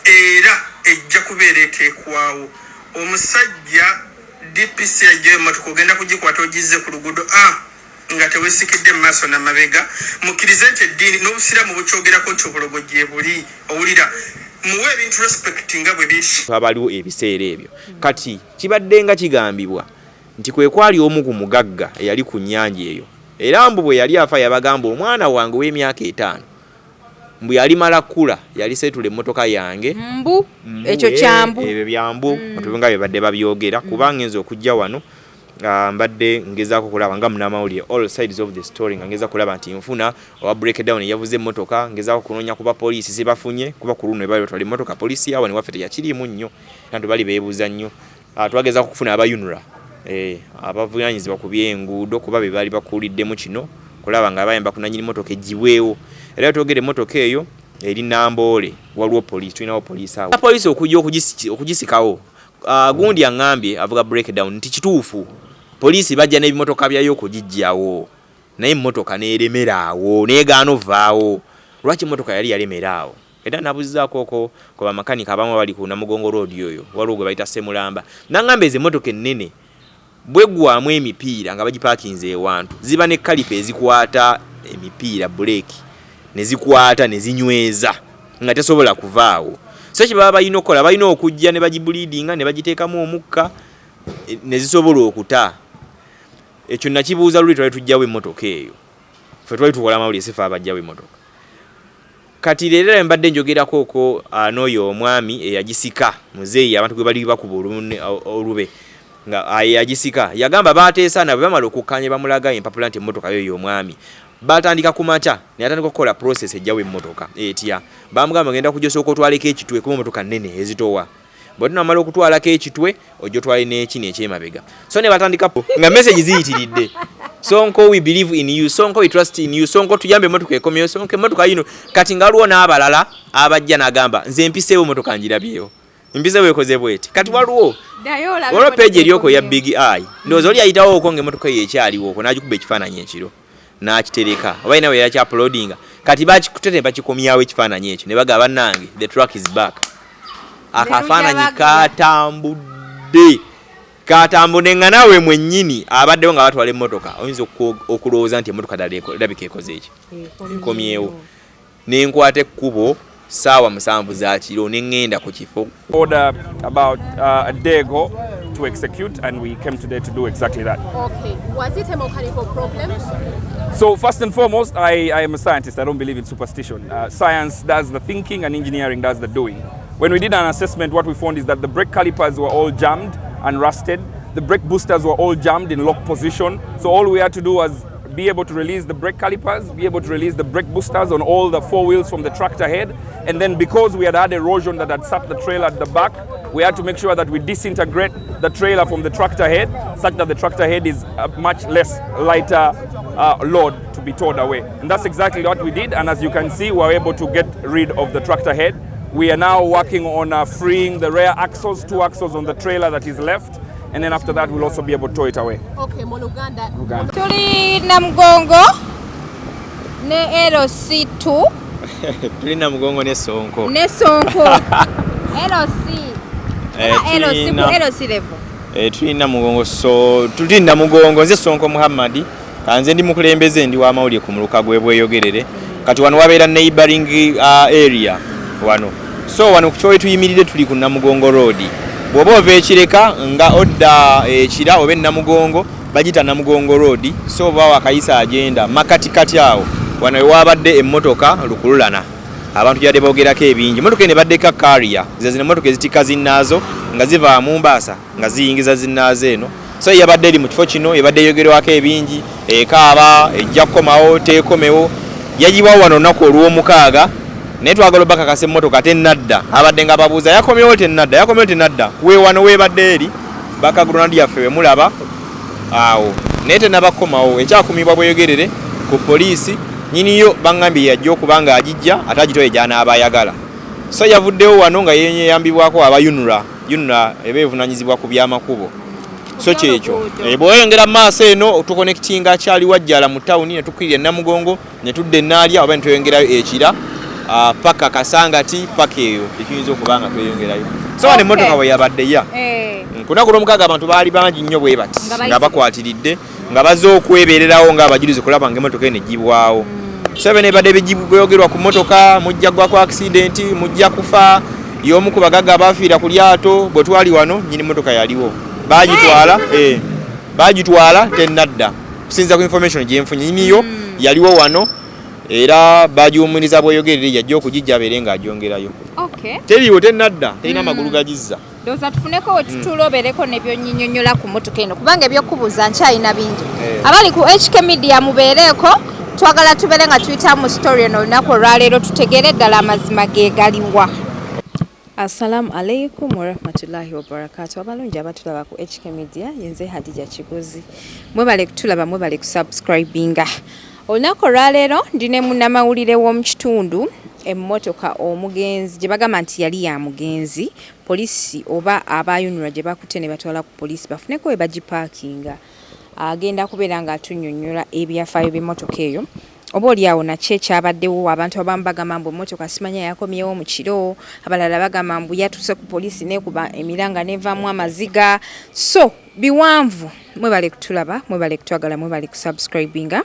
era ejja kubeera eteekwawo. Omusajja DPC ajja emmotoka ogenda kugikwata ogizze ku luguudo nga teweesikidde mu maaso n'amabega. Mukkirize nti eddiini n'obusiraamu bukyogerako nti obulogo gye buli owulira muwe ebintu respect nga bwe biri. Abaliwo ebiseera ebyo kati kibadde nga kigambibwa nti kwe kwali omu ku mugagga eyali ku nnyanja eyo era mbu bwe yali afa yabagamba omwana wange w'emyaka 5 mbu yali mala kkula yali setula emmotoka yange mbu ekyo kyambu ebyo byambu nga bye babyogera kuba ngenza okujja wano mbadde ngezaako kulaba nga munamawulire all sides of the story nga ngeza kulaba nti nfuna owa breakdown yavuze emmotoka ngezaako kunoonya kuba poliisi zibafunye kuba ku luno ebali batwala emmotoka poliisi yawa ne waffe teyakiriimu nnyo nantu bali beebuuza nnyo twagezaako kufuna abayunura abavunaanyizibwa ku by'enguudo kuba be baali bakuuliddemu kino kulaba nga abayamba kunanyini motoka ejibwewo era twogere motoka eyo eri Namboole waliwo poliisi tulinawo poliisi awo poliisi okujja okugisikawo gundi angambye avuga breakdown nti kituufu poliisi bajja n'ebimotoka byayo okugijjawo naye emmotoka neeremeraawo neegaana ovaawo lwaki emmotoka yali yalemeraawo era nabuzizaako ko kuba makanika abamu bali ku Namugongo road yoyo waliwo gwe bayita Semulamba nangamba ezo emmotoka ennene bweggwamu emipiira nga bagipaakinze ewantu ziba ne kalipa ezikwata emipiira buleeki ne zikwata ne zinyweza nga tesobola kuvaawo so kibaba balina okukola balina okujja ne bagibulidinga ne bagiteekamu omukka ne zisobola okuta ekyo nakibuuza luli twali tujjawo emmotoka eyo ffe twali tukola amawulire sifa abajjawo emmotoka kati leero mbadde njogerako ko n'oyo omwami eyagisika muzeeyi abantu gwe bali bakuba olube nga yagisika yagamba bateesa nabo bamala okukkanya bamulaga empapula nti emmotoka yoyo omwami batandika kumacha ne atandika okukola process ejjawo emmotoka etya bamugamba ngenda kujosooka otwaleko ekitwe ku mmotoka nnene ezitowa bwe tunamala okutwalako ekitwe ojjo twale n'eki n'ekyemabega so ne batandika nga message ziyitiridde Sonko we believe in you Sonko we trust in you Sonko tuyambe emmotoka ekomyeyo Sonko emmotoka yino kati ngaluwo n'abalala abajja n'agamba nze mpiseewo emmotoka njirabyewo mpiseewo ekoze bweti kati waliwo olwo page eryoko ya Big Eye ndowooza oli ayitawo okwo ng'emmotoka ye ekyaliwo okwo n'agikuba ekifaananyi ekiro n'akitereka oba ina we yakya uploadinga kati bakikutete bakikomyawo ekifaananyi ekyo ne baga bannange the truck is back akafaananyi katambudde nga naawe mwennyini abaddewo nga batwala emmotoka oyinza okulowooza nti emmotoka ddala erabika ekoze eki ekomyewo n'enkwata ekkubo saawa 7 za kiro n'engenda ku kifo. Order about a day ago to execute and we came today to do exactly that. Okay. Was it a mechanical problem? So first and foremost, I am a scientist. I don't believe in superstition. Science does the thinking and engineering does the doing. When we did an assessment, what we found is that the brake calipers were all jammed and rusted. The brake boosters were all jammed in lock position. So all we had to do was be able to release the brake calipers, be able to release the brake boosters on all the 4 wheels from the tractor head. And then because we had erosion that had sapped the trailer at the back, we had to make sure that we disintegrate the trailer from the tractor head such that the tractor head is a much less lighter load to be towed away. And that's exactly what we did. And as you can see, we were able to get rid of the tractor head. We are now working on freeing the rear axles, 2 axles on the trailer that is left. And then after that, we'll also be able to tow it away. Okay, Muluganda. Tuli Namugongo ne LC2. Tuli Namugongo ne Sonko. Ne Sonko. LC level. Tuli Namugongo so tuli Namugongo nze Sonko Muhammad. Kanze ndi mukulembeze ndi wa mawulire ku muluka gwebweyogerere. Kati wano wabeera neighboring area wano. So wano kuchowe tuyimirire tuli ku Namugongo road. Bwoba ova ekireka nga odda ekira oba Namugongo bagita Namugongo road so bawa kayisa agenda makatikati awo wano ewabadde emmotoka lukululana abantu yadde boogerako ebingi emmotoka ene baddeka carrier zezina emmotoka ezitika zinnaazo nga ziva mu Mbaasa nga ziyingiza zinnaazo eno so yabadde eri mu kifo kino ebadde yogerwako ebingi ekaaba ejja kukomawo teekomewo yagiwa wano olunaku olw'omukaaga naye twagala bakakasa emmotoka tennadda abadde nga babuuza yakomyewo tennadda weewano weebadde eri bakagronadi yaffe we mulaba awo naye tennabakomawo ekyakumibwa bweyogerere ku poliisi nyiniyo bangambye yajja okuba nga agijja ate agitoye gy'anaaba ayagala so yavuddewo wano nga yeyambibwako abayunura eba evunanyizibwa ku byamakubo so kyekyo bw'oyongera mu maaso eno tukonekitinga akyali wajjala mu tawuni ne tukkirira Namugongo ne tudda Ennaalya oba ne tweyongerayo ekira paka kasangati paka eyo ekiyinza okubanga tweyongerayo so ne motoka bwe yabadde ya kunaku lw'omukaaga abantu baali bangi nnyo bwe bati nga bakwatiridde nga bazze okwebererawo ng'abajulizi kulaba ng'emmotoka eno egibwawo so bene badde biyogerwa ku mmotoka mujja gwa ku accident mujja kufa y'omu ku bagagga abafiira ku lyato bwe twali wano nyini mmotoka yaliwo bagitwala tennadda kusinza ku information gye nfunye nyiniyo yaliwo wano era bagiwumiriza bweyogerere yajja okugijja abeere ng'agyongerayo teriwo tennadda terina amagulu gagizza ndoza tufuneko wetutulobereko nebyonyinyonyola ku mmotoka eno kubanga ebyokubuuza nkyalina bingi abali ku HK Media mubeereko twagala tubeere nga tuyita mu story eno olunaku olwaleero tutegeere ddala amazima ge galiwa. Assalamu alaikum warahmatullahi wabarakatuh. Abalungi abatulaba ku HK Media yenze Hadija Kigozi mwebale kutulaba mwebale kusubscribinga. Olunaku olwaleero ndine munnamawulire w'omu kitundu emmotoka omugenzi gye bagamba nti yali ya mugenzi poliisi oba abayunulwa gye bakutte ne batwala ku poliisi bafuneko we bagipaakinga agenda kubeera ng'atunnyonnyola ebyafaayo by'emmotoka eyo oba oliawo nakyo ekyabaddewo abantu abamu bagamba mbu emmotoka simanya yakomyewo mu kiro abalala bagamba mbu yatuuse ku poliisi neekuba emiranga nevaamu amaziga so biwanvu mwebale kutulaba mwebale kutwagala mwebale kusubscribinga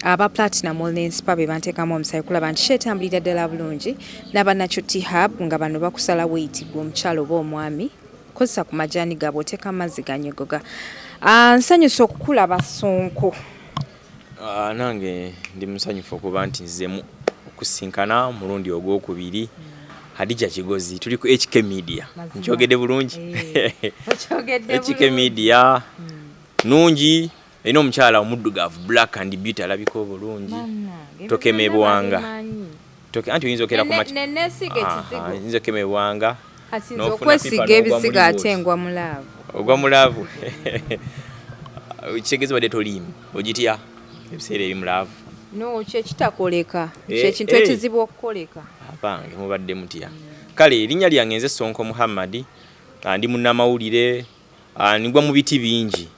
aba Platinum Lens pabe banteekamu omusayi kulaba nti kyetambulira ddala bulungi n'abannakyo T-Hub nga bano bakusala weight gw'omukyalo oba omwami kozesa ku majaani gaabwe oteeka amazzi ganyogoga. Nsanyusa okukulaba Sonko. Nange ndi musanyufu okuba nti nzemu okusinkana mulundi ogwokubiri Hadija Kigozi tuli ku HK Media nkyogedde bulungi HK Media nungi eno omukyala omuddugavu black and beauty alabika obulungi tokemebwanga anti oyinza okera ku oyinza okemebwanga okwesiga ebisiga ate ngwa mulaavu ogwa mulaavu kitegeeza badde tolimu ogitya ebiseera ebimulaavu no kyekitakoleka kyekintu ekizibu okukoleka abange mubadde mutya kale erinnya lyange nze Sonko Muhammad ndi munnamawulire nigwa mu biti bingi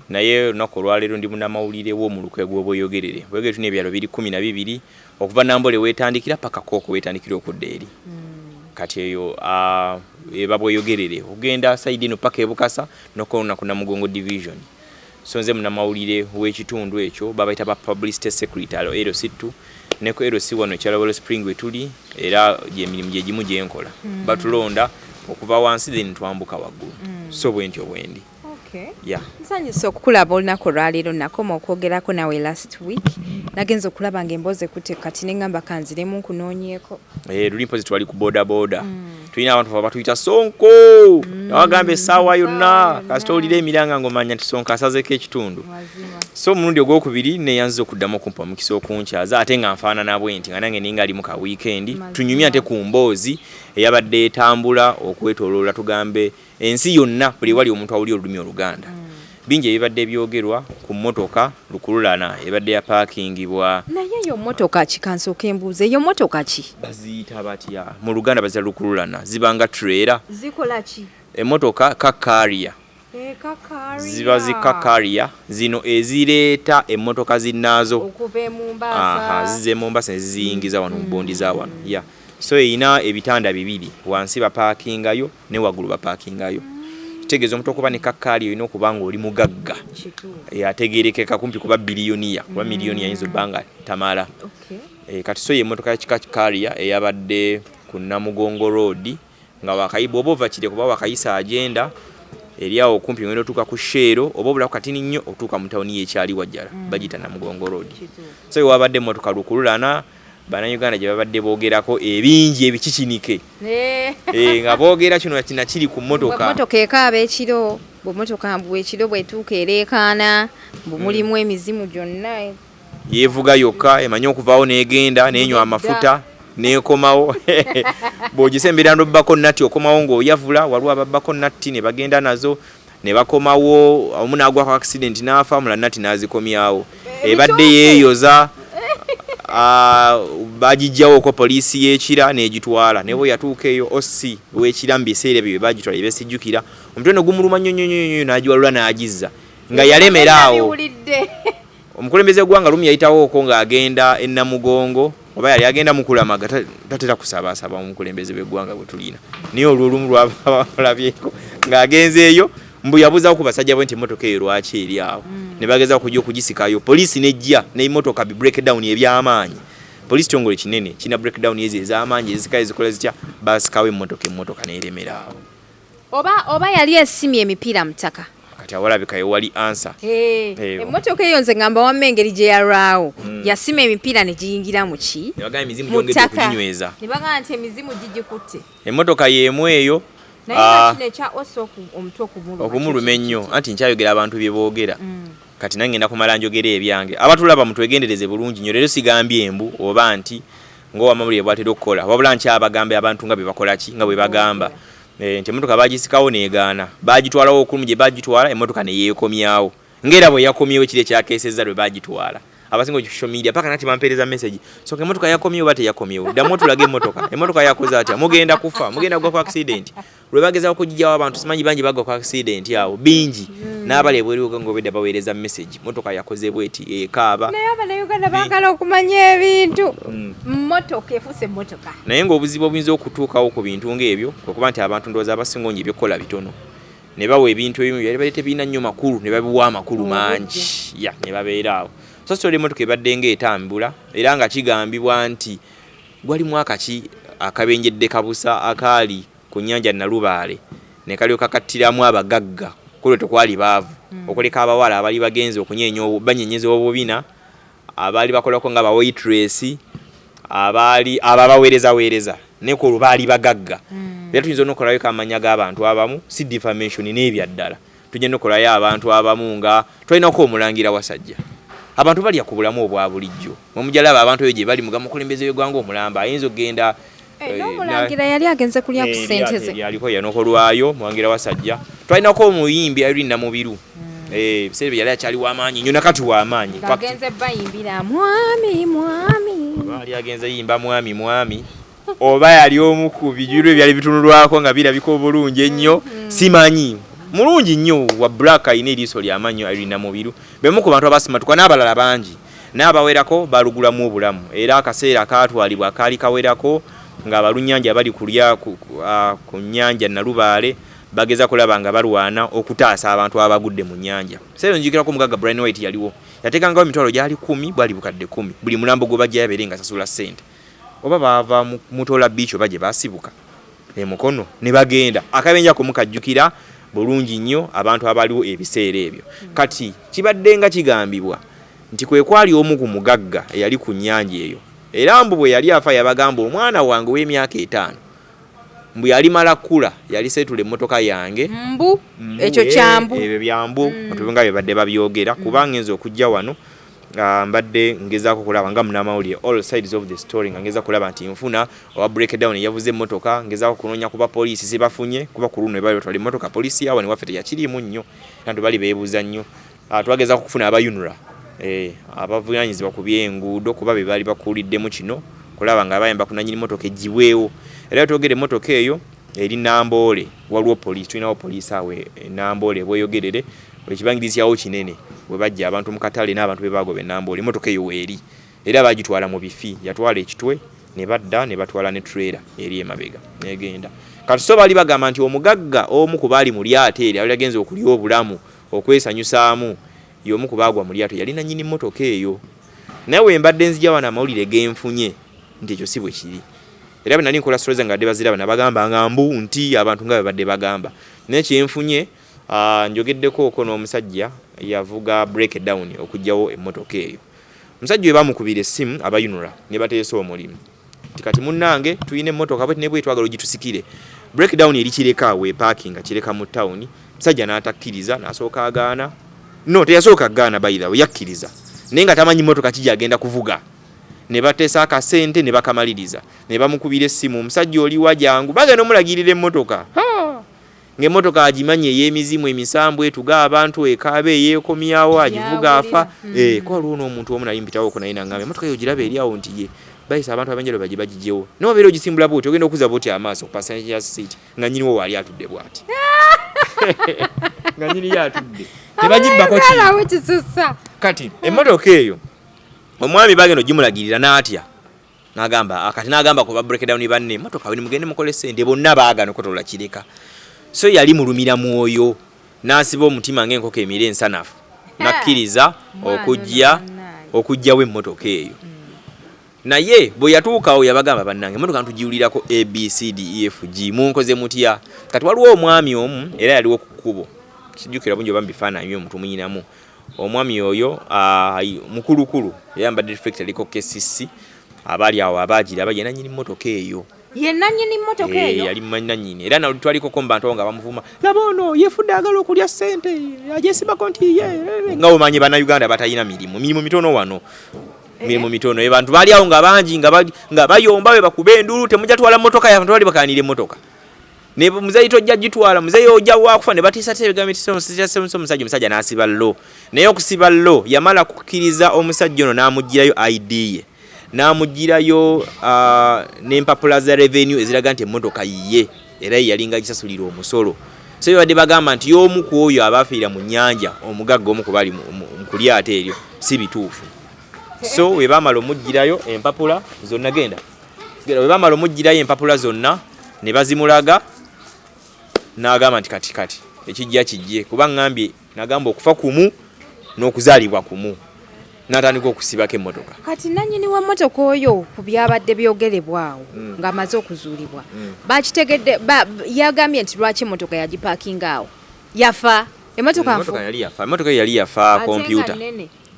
naye olunaku olwaleero ndi munnamawulire w'omulukwe gw'obweyogerere bwegere tuna ebyalo 12 okuva Nambole weetandikira paka Kooko weetandikira okudda eri kati eyo eba bweyogerere ogenda saidi eno paka ebukasa nokona ku Namugongo division so nze munnamawulire w'ekitundu ekyo babayita ba publicity secretary LC2 neko LC1 ekyalawolo spring wetuli era gy'emirimu gye gimu gye nkola batulonda okuva wansi then twambuka waggulu so bwentyo bwendi. Yeah. Nsanyusa okukulaba olunaku olwaleero nakoma okwogerako nawe last week nagenza okulaba ng'emboozi kutte kati neŋŋamba kanziremu nkunoonyeeko luli mpozi twali ku boda tulina abantu batuyita Sonko nawagambe essaawa yonna kasita olira emiranga ng'omanya nti Sonko asazeeko ekitundu so omulundi ogwokubiri neyanziza okuddamu okumpa omukisa okunkyaza ate nga nfaanana bwe nti nga nange ninga ali mu ka weekend tunyumye ate ku mboozi eyabadde etambula okwetooloola tugambe ensi yonna buli wali omuntu awuli olulimi Oluganda bingi ebibadde ebyogerwa ku mmotoka lukululana ebadde ya paakingibwa naye yo mmotoka kikansooka embuuze eyo mmotoka ki baziyita batya mu Luganda bazira lukululana zibanga trailer zikola ki emmotoka kakaria ziba zikakaria zino ezireeta emmotoka zinnaazo okuva e Mombasa zize Mombasa neziyingiza wano mu bondi za wano so eyina ebitanda bibiri wansi bapaakingayo ne waggulu bapaakingayo kitegeeza omuntu okuba ne kakkaali olina okuba nga oli mugagga ategeerekeka kumpi kuba biliyoniya kuba miliyoni yayinza obbanga tamala kati so ye emmotoka ya kikaaliya eyabadde ku Namugongo road nga wakayiba oba ova kire kuba wakayisa agenda eri awo kumpi ngenda otuuka ku Shero oba obulaku katini nnyo otuuka mu tawuni y'ekyali wajjala bagita Namugongo road so wabadde emmotoka lukululana Bannayuganda gye babadde boogerako ebingi ebikikinike nga boogera kino kiri ku mmotoka mmotoka ekaaba ekiro bw'emmotoka mbu ekiro bwetuuka ereekaana mbu mulimu emizimu gyonna yeevuga yokka emanyi okuvaawo n'egenda n'enywa amafuta n'ekomawo bw'ogisembera ndobbako natti okomawo ng'oyavula waliwo ababbako natti ne bagenda nazo ne bakomawo omu n'agwako accident n'afa mula natti n'azikomyawo ebadde yeeyoza bagijjawo ko poliisi y'ekira n'egitwala ne bwe yatuuka eyo OC w'ekira mu biseera ebyo bagitwala ebesijjukira omutwe ne gumuluma nnyo n'agiwalula n'agizza nga yalemera awo omukulembeze gwanga lumu yayitawo okwo ng'agenda e Namugongo oba yali agenda mukulamaga tatera kusaba omukulembeze bw'eggwanga bwe tulina niyo olwolumu lwabalabyeko ng'agenzeeyo mbu yabuzaako ku basajja bwe nti emmotoka eyo lwaki eri awo ne bageza okujja okugisikayo poliisi nejja n'emmotoka bi breakdown eby'amaanyi poliisi kitongole kinene kina breakdown ezo ez'amaanyi ezisikayo zikola zitya basikawo emmotoka n'eremera awo oba yali esimye emipiira mutaka kati awalabikayo wali answer emmotoka eyo nze ngamba wamma engeri gye yalwawo yasima emipiira ne giyingira mu ki ne bagamba emizimu gyongedde okuginyweza ne bagamba nti emizimu gigikutte emmotoka y'emu eyo naye kino ekya oso omutwe okumuluma ennyo anti nkyayogera abantu bye boogera kati nange ngenda kumala njogera ebyange abatulaba mutwegendereze bulungi nnyo leero sigambye embu oba nti ng'owamawulire bwatera okukola wabula nkyabagambe abantu nga bwe bakola ki nga bwe bagamba nti emmotoka bagisikawo neegaana bagitwalawo okulumu gye bagitwala emmotoka ne yeekomyawo ng'era bwe yakomyewo ekiri ekyakeesezza lwe bagitwala abasinga ku social media paka nati bampeereza message so emmotoka yakomyewo bate yakomyewo ddamu otulaga emmotoka yakoze atya mugenda kufa mugenda kugwa ku accident lwe bagezaako okugijjawo abantu simanyi bangi bagwa ku accident awo bingi n'abali ebweruka ng'obedda baweereza message emmotoka yakoze bweti ekaaba naye abannayuganda baagala okumanya ebintu mmotoka efuuse emmotoka naye ng'obuzibu obuyinza okutuukawo ku bintu ng'ebyo okuba nti abantu ndowooza abasinga onyo ebyokukola bitono ne bawa ebintu ebimu byali bali tebiina nnyo makulu ne babiwa amakulu mangi ne babeera awo so story emmotoka ebadde ng'etambula era nga kigambibwa nti gwali mwaka ki akabenjedde kabusa akaali ku nnyanja Nalubaale ne kalyoka kattiramu abagagga kulwe tekwali baavu okuleka abawala abali bagenze banyenyeza obubina abaali bakolako nga waitress ababaweereza ne ku baali bagagga era tuyinza n'okolayo kamanya g'abantu abamu si defamation n'ebyaddala tujja n'okolayo abantu abamu nga twalinako omulangira Wasajja abantu balya ku bulamu obwa bulijjo mumujalaba abantu eyo gye bali mukulembeze w'eggwanga omulamba ayinza okgenda n'omulangira yali agenze kulya ku ssente ze yaliko yanokolwayo mulangira Wasajja twalinako omuyimbi Irene Namubiru biseera bye yali akyali w'amaanyi nnyo nakati w'amaanyi agenze bayimbira mwami baali agenze yimba mwami oba yali omu ku bijulu ebyali bitunulwako nga birabika obulungi ennyo simanyi mulungi nnyo wa black ayina eriiso ly'amannyo Irene Namubiru bemu ku bantu abasimatuka n'abalala bangi n'abawerako balugulamu obulamu era akaseera kaatwalibwa kaali kawerako nga abalunnyanja bali kulya ku nnyanja Nalubaale bageza kulaba nga balwana okutaasa abantu abagudde mu nnyanja seero njikirako omugagga Brian White yaliwo yateekangawo emitwalo gyali 10 bwali bukadde 10 buli mulambo gwe bajja yabeere nga sasula ssente oba baava mu Mutola Beach oba gye baasibuka emukono ne bagenda akabenja kumukajjukira bulungi nnyo abantu abaliwo ebiseera ebyo kati kibadde nga kigambibwa nti kwe kwali omu ku mugagga eyali ku nnyanja eyo era mbu bwe yali afa yabagamba omwana wange w'emyaka 5 mbu yali mala kula yali setula emmotoka yange mbu ekyo kyambu ebyo byambu nga bye badde babyogera kuba ngenza okujja wano mbadde ngezaako kulaba nga munamawulire all sides of the story nga ngeza kulaba nti nfuna owa breakdown yavuze emmotoka ngezaako kunoonya kuba poliisi zibafunye kuba ku luno ebali batwala emmotoka poliisi awo ne waffe teyakiriimu nnyo nantu bali beebuuza nnyo twagezaako kufuna abayunula abavunaanyizibwa ku by'enguudo kuba be baali bakuuliddemu kino kulaba nga bayamba kunanyini motoka ejibwewo era twogere motoka eyo eri Namboole waliwo poliisi tulinawo poliisi awe Namboole bweyogerere ekibangirizi yawo kinene bwe bajja abantu mu katale n'abantu be bagoba Namboole motoka eyo weeri era bagitwala mu bifi yatwala ekitwe ne badda ne batwala ne trailer eri emabega negenda kati so bali bagamba nti omugagga omu ku baali mu lyato eri ali agenze okulya obulamu okwesanyusaamu y'omu ku baagwa mu lyato yalina nnyini motoka eyo nawe mbadde nzija wana amawulire genfunye nti ekyo si bwe kiri era bwe nali nkola stories nga badde baziraba nabagamba nga mbu nti abantu nga badde bagamba naye kyenfunye njogeddeko oko n'omusajja yavuga breakdown okugjawo emmotoka eyo omusajja we bamukubira essimu abayunula ne bateesa omulimu kati munnange tuyina emmotoka bwe ne twagala ogitusikire breakdown eri kireka we parking kireka mu town musajja n'atakkiriza n'asooka agaana no teyasooka agaana bayira we yakkiriza naye nga tamanyi mmotoka kiji agenda kuvuga ne bateesa akasente ne bakamaliriza ne bamukubira essimu omusajja oli wajangu bagenda omulagirira emmotoka ng'emmotoka agimanye ey'emizimu emisambu etuga abantu ekaabe eyeekomyawo agivuga afa kwaliwo n'omuntu omu nali mpitawoko naye naŋŋamba emmotoka eyo giraba eri awo nti ye bayisa abantu abenjalo baje bagigyewo naye obeera ogisimbula bwoti ogenda okuza bwoti amaaso ku passenger seat nga nyiniwo waali atudde bw'ati nga nyini ye atudde tebagibbako kiti kati emmotoka eyo omwami bagenda ogimulagirira n'atya Nagamba akati nagamba ko ba breakdown banne motoka we mugende mukole sente bonna baagano kotola kireka. So yali mulumira mwoyo nasiba omutima ng'enkoko emire ensanafu. Nakkiriza okujja we motoka eyo. Naye bwe yatuukawo yabagamba bannange motoka ntujiulirako ABCDEFG munkoze mutya. Kati waliwo omwami omu era yaliwo ku kkubo. Kijukira bunjo bambifaananyi omuntu munyinamu. Omwami oyo mukulukulu yambadde reflector liko KCC abali awo abagira abagenda nyini motoka eyo. Yenna nyini motoka eyo yali manna nyini era na twaliko kombanto nga bamuvuma labono yefudde agala okulya sente ajesiba konti ye nga omanyi bana Uganda batayina mirimu mitono wano mirimu mitono abantu bali awo nga bangi nga bayomba we bakube endulu temujja twala motoka ya abantu bali bakanire motoka ne muzeyi tojja gitwala muzeyi ojja wakufa ne batisa tegamiti omusajja n'asiba lo naye okusiba lo yamala kukkiriza omusajja ono n'amugirayo ID ye n'amugirayo n'empapula za revenue eziraga nti emmotoka yiye era yalinga gisasulira omusolo. So yabadde bagamba nti y'omu ku oyo abafiira mu nnyanja omugagga omu ku bali mu kulyato eryo si bituufu. So we baamala omugirayo empapula zonna we baamala omugirayo empapula zonna ne bazimulaga n'agamba nti kati ekijja kijje kuba ngambye nagamba okufa kumu n'okuzaalibwa kumu natandika okusibako emmotoka. Kati nannyini wa mmotoka oyo ku byabadde byogerebwawo ng'amaze okuzuulibwa bakitegedde yagambye nti lwaki emmotoka yagipaakinga awo yafa emmotoka yali yafa kompyuta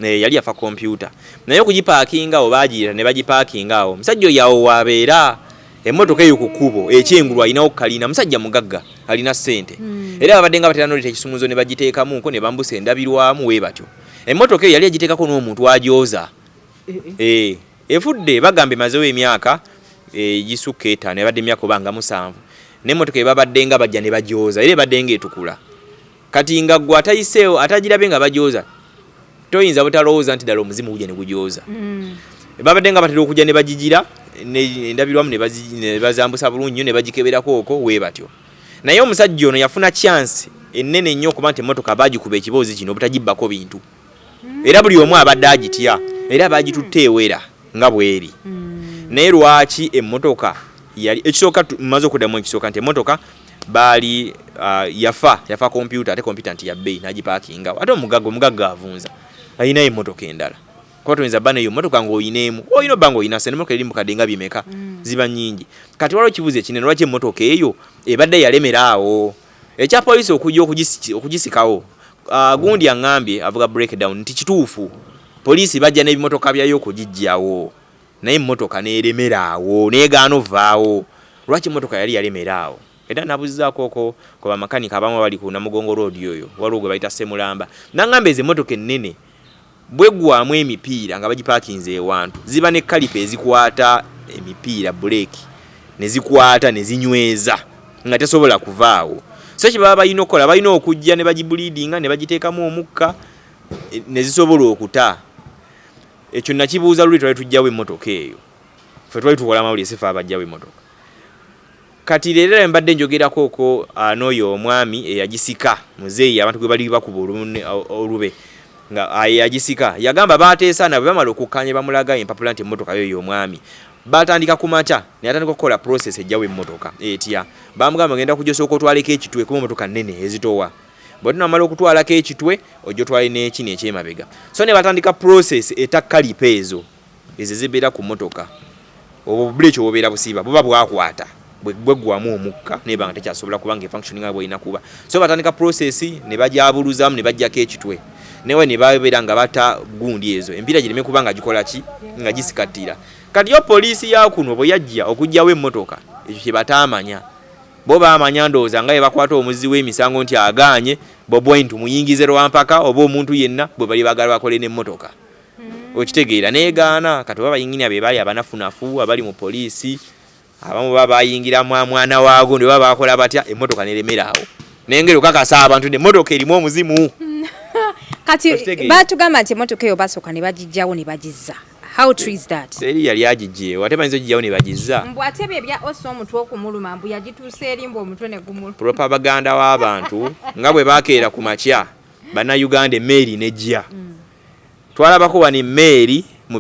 yali yafa kompyuta naye okugipaakinga awo baagiyita ne bagipaakinga awo musajja oyo awo waabeera emmotoka eyo ku kkubo ekyengulu alinawo kalina musajja mugagga alina ssente era babadde nga batera noleta ekisumuzo ne bagiteekamuko ne bambusa endabirwamu we batyo. Emmotoka eyo yali agiteekako n'omuntu agyoza efudde bagamba emazewo emyaka gisukka 5 ebadde emyaka obanga 7 n'emmotoka ebabadde nga bajja ne bagyoza era ebadde nga etukula kati nga gwe atayiseewo atagirabe nga bagyoza toyinza butalowooza nti ddala omuzimu gujja ne gugyoza. Babadde nga batera okujja ne bagigira endabirwamu ne bazambusa bulungi nnyo ne bagikeberako okwo we batyo. Naye omusajja ono yafuna chance ennene nnyo okuba nti emmotoka baagikuba ekiboozi kino obutagibbako bintu era buli omu abadde agitya era baagitutte ewera nga bweri. Naye lwaki emmotoka yali ekisooka mmaze okuddamu ekisooka nti emmotoka baali yafa kompyuta ate kompyuta nti yabbeeyi n'agipaakingawo ate omugagga avunza alinayo emmotoka endala kuba toyinza bba neyo emmotoka ng'oyineemu olina obba ng'oyina sente emmotoka eri mukadde nga bimeka ziba nnyingi. Kati waliwo ekibuuzo ekinene lwaki emmotoka eyo ebadde yalemera awo ekya poliisi okujja okugisikawo gundi aŋŋambye avuga breakdown nti kituufu poliisi bajja n'ebimotoka byayo okugijjawo naye emmotoka n'eremera awo neegaana ovaawo. Lwaki emmotoka yali yalemera awo era nabuzizaako ko bamakanika abamu bali ku Namugongo road oyo waliwo gwe bayita Semulamba naŋŋamba ezo emmotoka ennene bweggwamu emipiira nga bagipaakinze ewantu ziba ne kalipa ezikwata emipiira buleeki ne zikwata ne zinyweza nga tesobola kuvaawo. So kye baba balina okukola balina okujja ne bagibulidinga ne bagiteekamu omukka ne zisobola okuta. Ekyo nakibuuza luli twali tujjawo emmotoka eyo ffe twali tukola amawulire sifa abajjawo emmotoka. Kati leero mbadde njogerako okwo n'oyo omwami eyagisika muzeeyi abantu gwe bali bakuba olube nga yagisika yagamba baateesa nabwe bamala okukkanya bamulaga empapula nti emmotoka yoyo omwami batandika kumaca ne atandika okukola process ejjawo emmotoka etya bamugamba ngenda kujosooka otwaleko ekitwe kuba emmotoka nnene ezitowa bwetunamala okutwalako ekitwe ojja otwale n'ekino ekyemabega. So ne batandika process etakkalipa ezo zibeera ku mmotoka obwo buleki obubeera busiiba buba bwakwata bweggwamu omukka naye banga tekyasobola kubanga efunctioning nga bw'erina kuba. So batandika process ne bajabuluzaamu ne bajjako ekitwe newe ne babeera nga bata gundi ezo empiira gireme kuba nga gikola ki nga gisikattira. Kati yo poliisi ya kuno bwe yajja okujjawo emmotoka ekyo kye bataamanya bo baamanya ndowooza nga bakwata omuzi w'emisango nti agaanye bobwine tumuyingize lwampaka oba omuntu yenna bwe bali bagala bakole n'emmotoka okitegeera neegaana. Kati oba bayinginya be bali abanafunafu abali mu poliisi abamu baba bayingira mwana waago ne baba bakola batya emmotoka neremera awo nengero kakasa abantu n'emmotoka erimu omuzimu. Kati batugamba nti emmotoka eyo basooka ne bagijjawo ne bagizza. How true is that? Eri yali agijjeewo ate bayinza ogijjawo ne bagizza. Mbu ate bye bya osso omutwe okumuluma mbu yagituusa eri mbu omutwe ne gumuluma. Propaganda w'abantu nga bwe baakeera ku makya bannayuganda emmeeri nejja. Twalabako wano emmeeri mu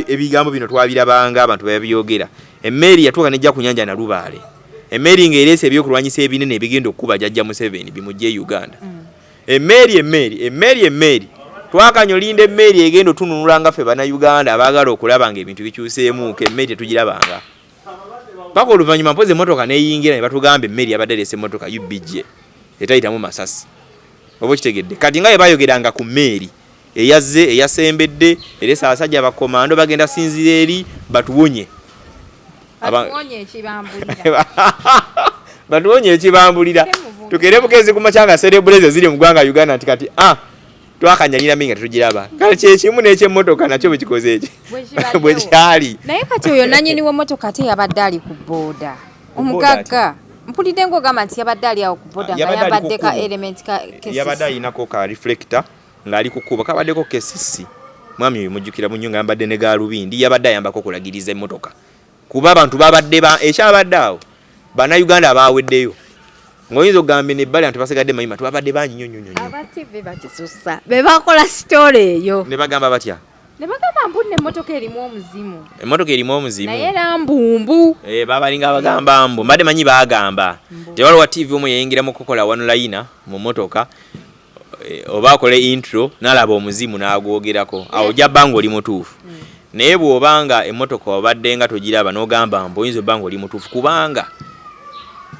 ebigambo bino twabirabanga abantu babyogera emmeri yatuuka nejja ku nnyanja Nalubaale emmeri ng'ereese ebyokulwanyisa ebinene ebigenda okukuba jjajja Museveni bimujje Uganda emmeri twakanyolinda emmeri egenda otununula nga ffe bannayuganda abaagala okulaba nga ebintu bikyuseemuuka emmeri tetugirabanga paka oluvannyuma mpozi emmotoka neyingira ne batugamba emmeri yabadde ereese emmotoka UBJ etayitamu masasi oba okitegedde kati nga bwe bayogeranga ku mmeri eyazze eyasembedde ereese abasajja abakomando bagenda sinzira eri batuwonye batuwonye ekibambulira tukere bukezi ku makyanga cerebreze ziri mu ggwanga Uganda nti kati twakanyalira minga tetugiraba kale kyekimu n'ekyemmotoka nakyo bwe kikoze eki bwe kyali naye kati oyo nanyini w'emmotoka ate yabadde ali ku booda omugagga mpulidde ng'ogamba nti yabadde ali awo ku booda nga yambadde ka element yabadde alinako ka reflector ng'ali ku kkuba kabaddeko kesisi mwami oyo mujjukira mu nnyo nga yambadde ne gaalubindi yabadde ayambako okulagiriza emmotoka kuba abantu babadde ekyabadde awo bannayuganda abaaweddeyo ng'oyinza okugamba n'ebbali abantu basigadde mayima tubabadde bangi nnyo abativi bakisusa be bakola sitole eyo ne bagamba batya ne bagamba mbu n'emmotoka erimu omuzimu naye era mbumbu babalinga abagamba mbu mbadde manyi baagamba tewaliwo TV omu yayingiramu okukola online mu mmotoka oba akole intro n'alaba omuzimu n'agwogerako awo ojja bbanga oli mutuufu naye bw'obanga emmotoka obadde nga togiraba n'ogamba mbu oyinza obbanga oli mutuufu kubanga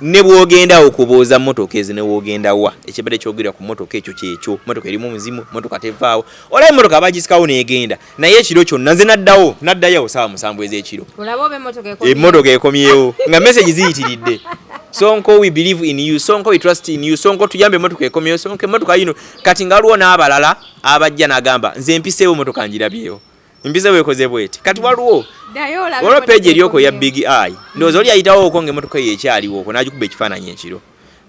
ne bwogenda okubooza mmotoka ezi ne bwogenda wa ekibadde kyogerera ku mmotoka ekyo kyekyo mmotoka erimu omuzimu mmotoka tevaawo olaba emmotoka abagisikawo n'egenda naye ekiro kyonna nze naddayo saawa 7 ez'ekiro emmotoka ekomyewo nga message ziyitiridde Sonko we believe in you Sonko we trust in you Sonko tuyambe emmotoka ekomyewo Sonko emmotoka yino kati nga waliwo n'abalala abajja n'agamba nze mpiseewo emmotoka njirabyewo mpiseewo ekoze bweti kati waliwo page eryoko ya Big Eye ndowooza oli ayitawo okwo ng'emmotoka ye ekyaliwo okwo n'agikuba ekifaananyi ekiro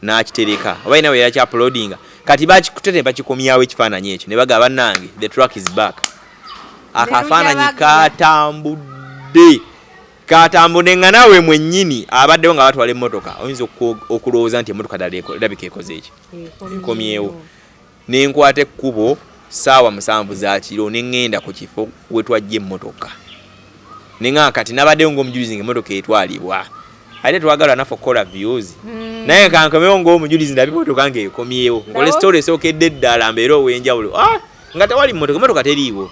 n'akitereka oba ina we yakyaplodinga kati bakikutete bakikomyawo ekifaananyi ekyo ne bagamba bannange the truck is back akafaananyi katambudde nga naawe mwennyini abaddewo nga batwala emmotoka oyinza okulowooza nti emmotoka ddala erabika ekoze eki ekomyewo n'enkwata ekkubo saawa 7 za kiro neŋŋenda ku kifo we twajja emmotoka nenga kati nabaddeyo ng'omujulizi ng'emmotoka etwalibwa ate twagala naffe okukola views naye kankomewo ng'omujulizi ndabe emmotoka ng'ekomyewo nkole story esookedde ddala mbeera ow'enjawulo nga tewali emmotoka teriiwo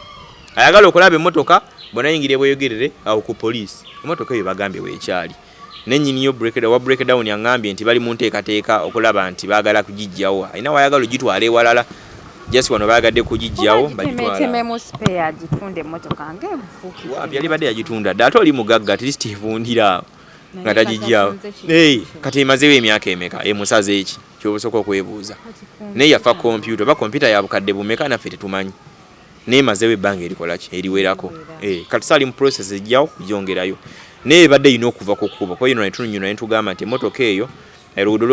ayagala okulaba emmotoka bw'onayingire bweyogerere awo ku poliisi emmotoka eyo bagambye weekyali nennyiniyo breakdown yaŋŋambye nti bali mu nteekateeka okulaba nti baagala kugijjawo ayina wayagala ogitwala ewalala just wano bagadde kugijjawo yali badde yagitunda dda ate oli mugagga at least evundira nga tagijjawo kati emazeewo emyaka emeka emusaze eki kyobusoka okwebuuza naye yafa kompyuta oba kompyuta ya bukadde bumeka naffe tetumanyi naye emazeewo ebbanga erikolaki eriwerako kati saali mu process ejjawo gyongerayo naye ebadde yina okuva ku kkuba kuba yino netunyuna netugamba nti emmotoka eyo oluguudo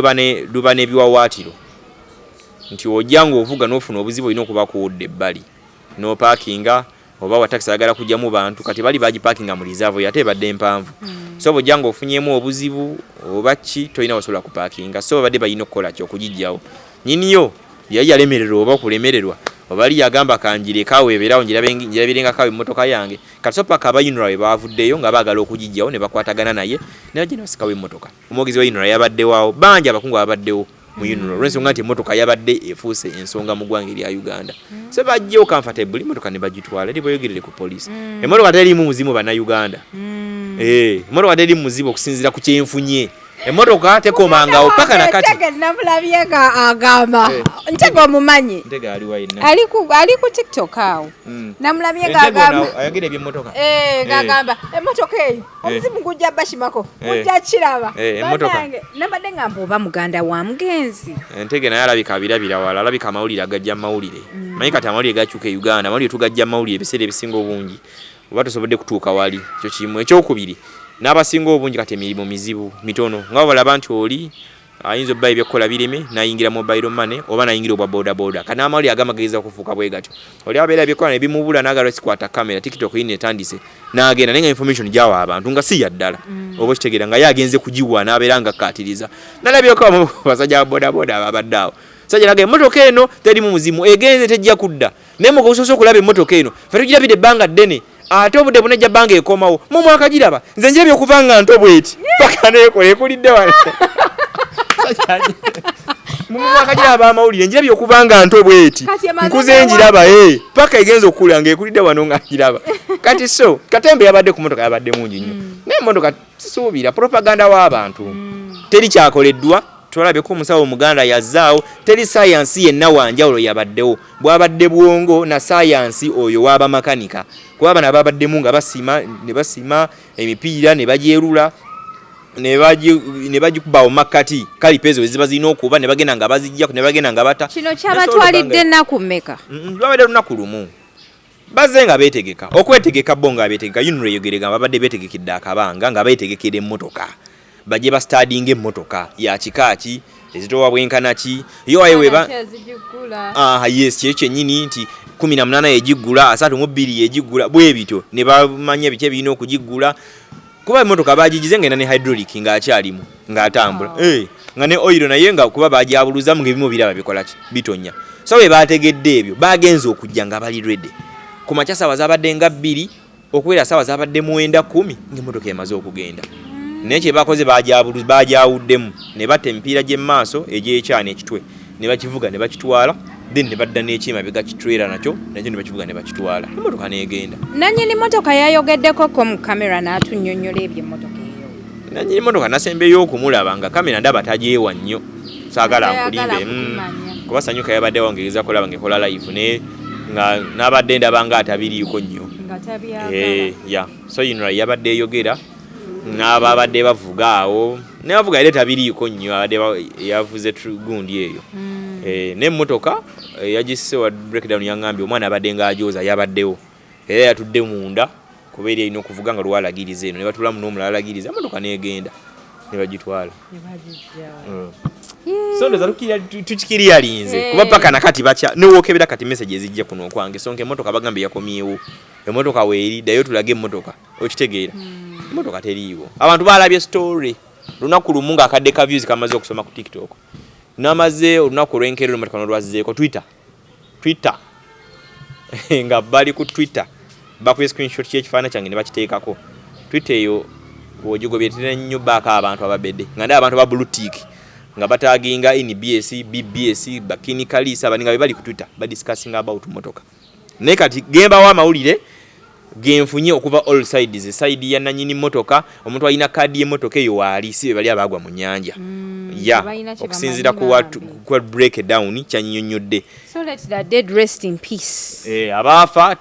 luba n'ebiwawaatiro nti ojja ng'ovuga n'ofuna obuzibu olina okuba kuwudde ebbali n'opaakinga oba watakisi ayagala kujjamu bantu kati bali bagipaakinga mu reserve ate ebadde empanvu so bw'ojja ng'ofunyemu obuzibu oba ki tolina wasobola kupaakinga so babadde balina okukola ki okugijjawo nyiniyo yali yalemererwa oba okulemererwa oba ali yagamba kanjirekawo ebeerawo njirabirenga emmotoka yange kati so paka abayinura we baavuddeyo nga baagala okugijjawo ne bakwatagana naye ne bajja ne basikawo emmotoka omwogezi wa yinura yabaddewawo bangi abakungu ababaddewo mu yinura olw'ensonga nti emmotoka yabadde efuuse ensonga mu ggwanga erya Uganda so bajjewo comfortable emmotoka ne bagitwala eri bweyogerere ku poliisi emmotoka terimu muzimu bannayuganda emmotoka terimu muzibu okusinziira ku kyenfunye emmotoka tekomangawo paka nakati namulabye nga agamba ntego omumanyi ali ku TikTok awo namulabye nga agamba ayogera ebyemmotoka ng'agamba emmotoka eyo omuzimu gujja bashimako gujja kiraba nabadde nga mba oba muganda wa mugenzi entege naye alabika abirabira wala alabika amawulire agajja mawulire manyi kati amawulire gakyuka e Uganda amawulire tugajja mawulire ebiseera ebisinga obungi oba tosobodde kutuuka wali ekyo kimu ekyokubiri n'abasinga obungi kati emirimu mizibu mitono nga balaba nti oli ayinza obbayo ebyokukola birime nayingira mobile money oba nayingira obwa boda kana amawulire agamageza okufuuka bwe gatyo oli abeera ebyokukola ne bimubula n'agala sikwata kamera TikTok yine etandise n'agenda nenga information gyawa abantu nga si yaddala oba kitegeera nga yagenze kugiwa n'abeera nga akkatiriza nalabyeeko basajja boda ababadde awo sajja naga emmotoka eno terimu muzimu egenze tejja kudda naye mugososo okulaba emmotoka eno fe tugirabidde ebbanga ddene ate obudde bunajja bbanga ekomawo mu mwaka giraba nze njebye okuvanga nto bweti paka nekola ekulidde wano mu mwaka giraba amawulire njebye okuvanga nto bweti nkuze njiraba paka egenza okula ng'ekulidde wano nga giraba kati so Katemba yabadde ku motoka yabadde mungi nnyo naye motoka sisuubira propaganda w'abantu teri kyakoleddwa twalabye ko omusawo Omuganda yazzaawo teri sayansi yenna wanjawulo yabaddewo bwabadde bwongo na sayansi oyo waba makanika kuba bana babaddemu nga basima emipiira ne bagyerula ne bagikubawo makati kalipezo eziba zirina okuba ne bagenda nga bazijjako ne bagenda nga bata kino kyabatwalidde ennaku mmeka lwabadde lunaku lumu bazze nga beetegeka okwetegeka bo nga beetegeka yunure yogerega babadde beetegekidde akabanga nga beetegekera emmotoka bajje ba studying emmotoka ya kikaaki ezitowa bwenkanaki yo ayeweba yes kye nyini nti 18 yegigula 32 yegigula bwe bityo ne bamanya biche birina okugigula kuba emmotoka bagigize ngena ne hydraulic nga akyalimu nga atambula nga ne oil naye nga kuba bajabuluza mu ngebimu biraba bikola bitonya so we bategedde ebyo bagenza okujja nga bali ready ku macha sawa zabadde nga 2 okwera sawa zabadde 9:10 ng'emmotoka emaze okugenda neche bakoze bajawuddemu ne batta empiira gye maaso egy'ekyana ekitwe ne bakivuga ne bakitwala then ne badda n'ekima bigakitwera nakyo ne bakivuga ne bakitwala emmotoka neegenda nannyini motoka yayogeddeko ko mu kamera n'atunnyonnyola ebyo emmotoka eyo nannyini motoka nasembeyo okumulaba nga kamera ndaba tajeewa nnyo saagala nkulimbe kuba Sanyuka yabadde wangereza kulaba ng'ekola live ne nga n'abadde ndaba nga atabiriiko nnyo so yabadde eyogera n'ababadde bavuga awo ne bavuga ile tabiriiko nnyo abadde yavuze gundi eyo n'emmotoka yagisse wa breakdown yangambye omwana abadde nga ajoza yabaddewo era yatudde munda kubeera ino okuvuga nga lwalagiriza eno ne batulamu n'omulala alagiriza emmotoka neegenda ne bagitwala so ndoza tukikiriya linze kuba paka nakati bacha newokebera kati message ezijja kuno okwange sonke emmotoka bagambye yakomyewo emmotoka weeri dayo tulage emmotoka okitegeera emmotoka teriiwo abantu balabye story lunaku lumu nga akadde ka views kamaze okusoma ku TikTok namaze olunaku lwenkero emmotoka nolwazizeeko Twitter nga bali ku Twitter bakuye screenshot ky'ekifaana kyange ne bakiteekako Twitter eyo wojigobye tena nnyo baaka abantu ababedde nga ndaba abantu ba blue tick nga bataginga NBS BBS Bakini Kalisa baninga bali ku Twitter discussing about motoka ne kati gemba wa mawulire genfunye okuva all sides side ya nanyini motoka omuntu alina kadi ye motoka eyo wali sibe bali abagwa mu nyanja okusinzira ku breakdown kyanyinyonyodde so let the dead rest in peace abafa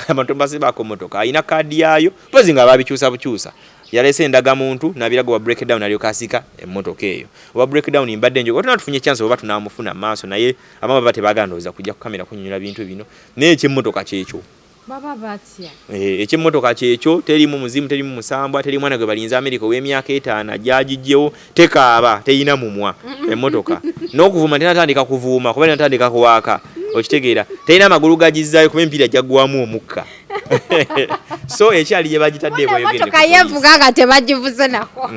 abantu basiba ko motoka alina kadi yayo pozi nga babikyusa bukyusa yalese endaga muntu nabirago wa breakdown aliyo kasika emmotoka eyo wa breakdown imbadde njo otuna tufunye chance oba tunamufuna maaso naye ababa bate bagandoza kujja ku kamera kunyonyola bintu bino naye kyemmotoka kyekyo baba batya ekimmotoka kyekyo terimu muzimu terimu musambwa teri mwana gwe balinza America w'emyaka 5 jajijjewo tekaaba teyina mumwa emmotoka n'okuvuma tenatandika kuvuuma kuba tenatandika kuwaaka okitegeera teyina amagulu gajizzayo kuba empira jaggwamu omukka so ekyali gye bagitadde bweyogere emmotoka yevuga nga tebagivuze nako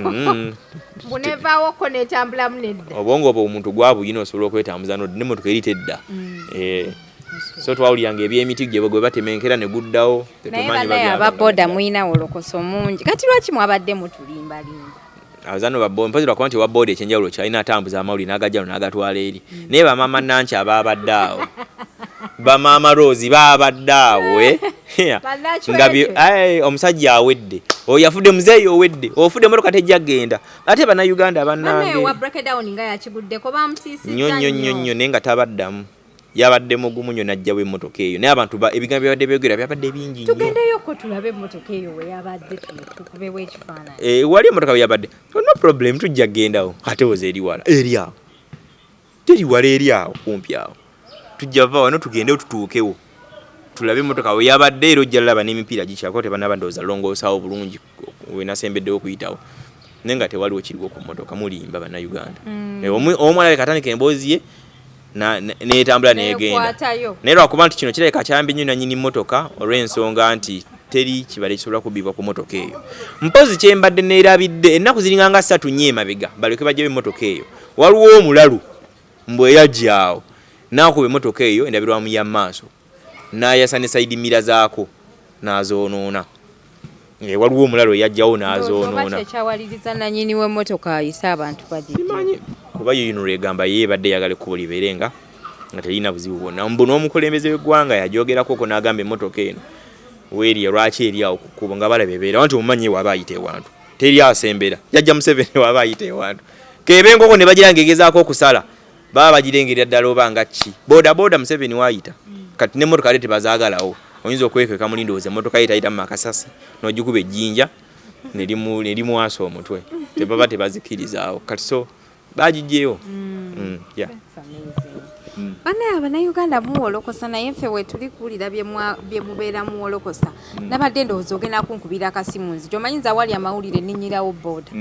bunevaawo ko netambula munedda obwongo obwo omuntu gwabuyina osobola okwetambuza n'emmotoka eri tedda so twawuliranga ebyemiti gye gwe batemenkera ne guddawo tetumanyi ababoda muyina olokoso mungi kati lwaki mwabadde mutulimbalimba abazano babbo mpazi lwakuba nti waboda ekyenjawulo kyalina atambuza amawulire n'agajjalo n'agatwala eri naye bamaama nanki ababadde awo bamaama Rose babadde awo omusajja awedde oyo yafudde muzeeyi owedde ofudde emmotoka tejja genda ate bannayuganda bannange nnyo naye nga tabaddamu yabadde mugumu nnyo najjawo emmotoka eyo naye abantu ebigambo byabadde byogera byabadde bingi nnyo tugendeyoko tulabe emmotoka eyo weyabadde tukubewo ekifaananyi wali emmotoka weyabadde no problem tujja gendawo ate woza eri wala eri awo teri wala eri awo kumpi awo tujja va wano tugendewo tutuukewo tulabe emmotoka weyabadde era ojja laba n'emipiira gikyako tebanaba ndowooza longoosawo bulungi wenasembeddewo okuyitawo naye nga tewaliwo kiriwo ku mmotoka mulimba bannayuganda omu alabeka atandika emboozi ye netambula negenda naye lwakuba nti kino kirabika kyambi nnyo nanyini mmotoka olw'ensonga nti teri kibale kisobola kubibwa ku mmotoka eyo mpozi kyembadde neerabidde ennaku ziringanga 3 nnyo emabega balyoke bajjawo emmotoka eyo waliwo omulalu mbwe yajjaawo n'akuba emmotoka eyo endabirwamu ya maaso n'ayasa ne sayidi mira zaako n'azoonoona. Waliwo omulalo yajjawo n'azoonoona. Ekyawaliriza nannyini w'emmotoka ayise abantu simanyi kuba yuno egamba yeebadde yagala ekkubo libeere nga terina buzibu bwonna. Mbu n'omukulembeze w'eggwanga yajogerako ko n'agamba emmotoka eno weeriya lwaki eri awo ku kkubo nga balaba ebeera wanti omumanyi waaba ayita ewantu teri asembera yajja Museveni waaba ayita ewantu kebe enkoko ne bagira ngegezaako okusala baba bagirengerera ddala oba nga ki boda Museveni waayita kati n'emmotoka ate tebazaagalawo oyinza okwekweka mulindooza emmotoka ye tayita mu makasasi n'ogikuba ejjinja nerimwasa omutwe tebaba tebazikkirizaawo kati so bagiggyeyo. Bannayuganda muwolokosa naye ffe we tuli kuwulira bye mubeera muwolokosa nabadde ndowooza ogenda kunkubira akasimu nzija omanyiza awali amawulire nninyirawo booda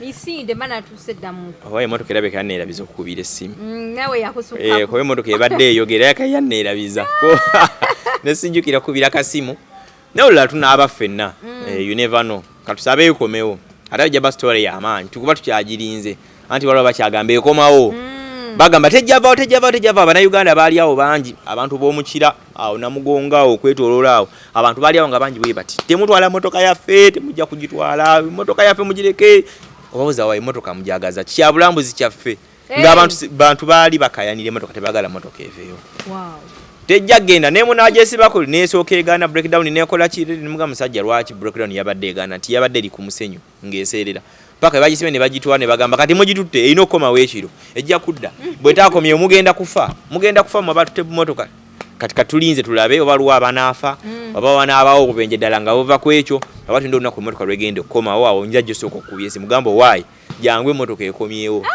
misinde mba natuuse ddamu oba emmotoka erabeka yanneerabiza okukubira essimu nawe yakusukako kuba emmotoka ebadde eyogera yaka yanneerabiza nesinjukira kubira akasimu naye olulala tunaaba ffenna you never know katusabe ekomewo ate jaba story y'amaanyi tukuba tukyagirinze anti waliwo bakyagamba ekomawo bagamba tejjava Abannayuganda baali awo bangi abantu b'omukira awo Namugonga awo okwetooloola awo abantu baali awo nga bangi bwe bati temutwala motoka yaffe temujja kugitwala motoka yaffe mugireke obabuza wa emotoka mujagaza kyabulambuzi kyaffe ng'abantu baali bakayanira emotoka tebagala motoka eveeyo tejja genda nemunagyesibako nesooka egaana breakdown nekola kiri nemuga musajja lwaki breakdown yabadde egaana nti yabadde eri ku musenyu ng'eseerera paka bagisibe ne bagitwala ne bagamba kati mugitutte erina okukoma weekiro ejja kudda bwetaakomye mugenda kufa mu batutte bumotoka kati katulinze tulabe oba luwa abanaafa oba wanaabawo okubenje ddala nga bova ku ekyo abati ndo olunaku emmotoka lwegenda okukomawo awo njajja osooka okukubya esi mugamba owaayi jangu emmotoka ekomyewo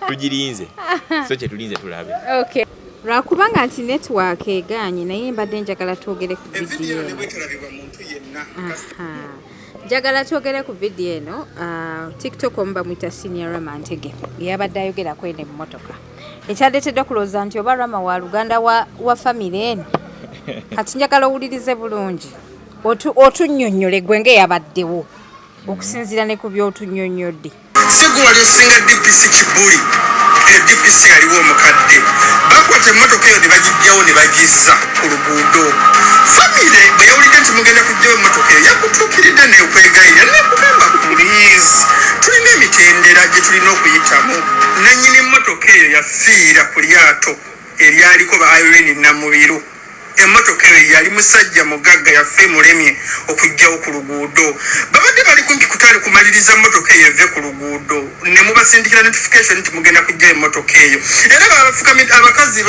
tugirinze so kye tulinze tulabe. Lwakubanga nti network egaanye naye mbadde njagala twogere ku vidiyo njagala twogere ku vidiyo eno TikTok omuba mwita Senior Rama Ntege yabadde ayogerako eno emmotoka ekyadeetedde okulowooza nti oba Rama wa Luganda wa famire eno kati njagala owulirize bulungi otunnyonnyole gwe ng'eyabaddewo okusinziira ne ku by'otunnyonnyodde. Sigwa wali osinga DPC Kibuli DPC aliwo omukadde bakwata emmotoka eyo ne bagijjawo ne bagizza ku luguudo famire bwe yawulidde nti mugenda kujjawo emmotoka eyo yakutuukiridde neokwegayirira nekugamba please tulina emitendera gye tulina okuyitamu nannyini emmotoka eyo yafiira ku lyato eryaliko ba Irene Namubiru emmotoka eyo yali musajja mugagga yaffe mulemye okujjawo ku luguudo babadde bali kumpi kutali kumaliriza emmotoka eyo eve ku luguudo ne mubasindikira notification nti mugenda kujjawo emmotoka eyo era abakazi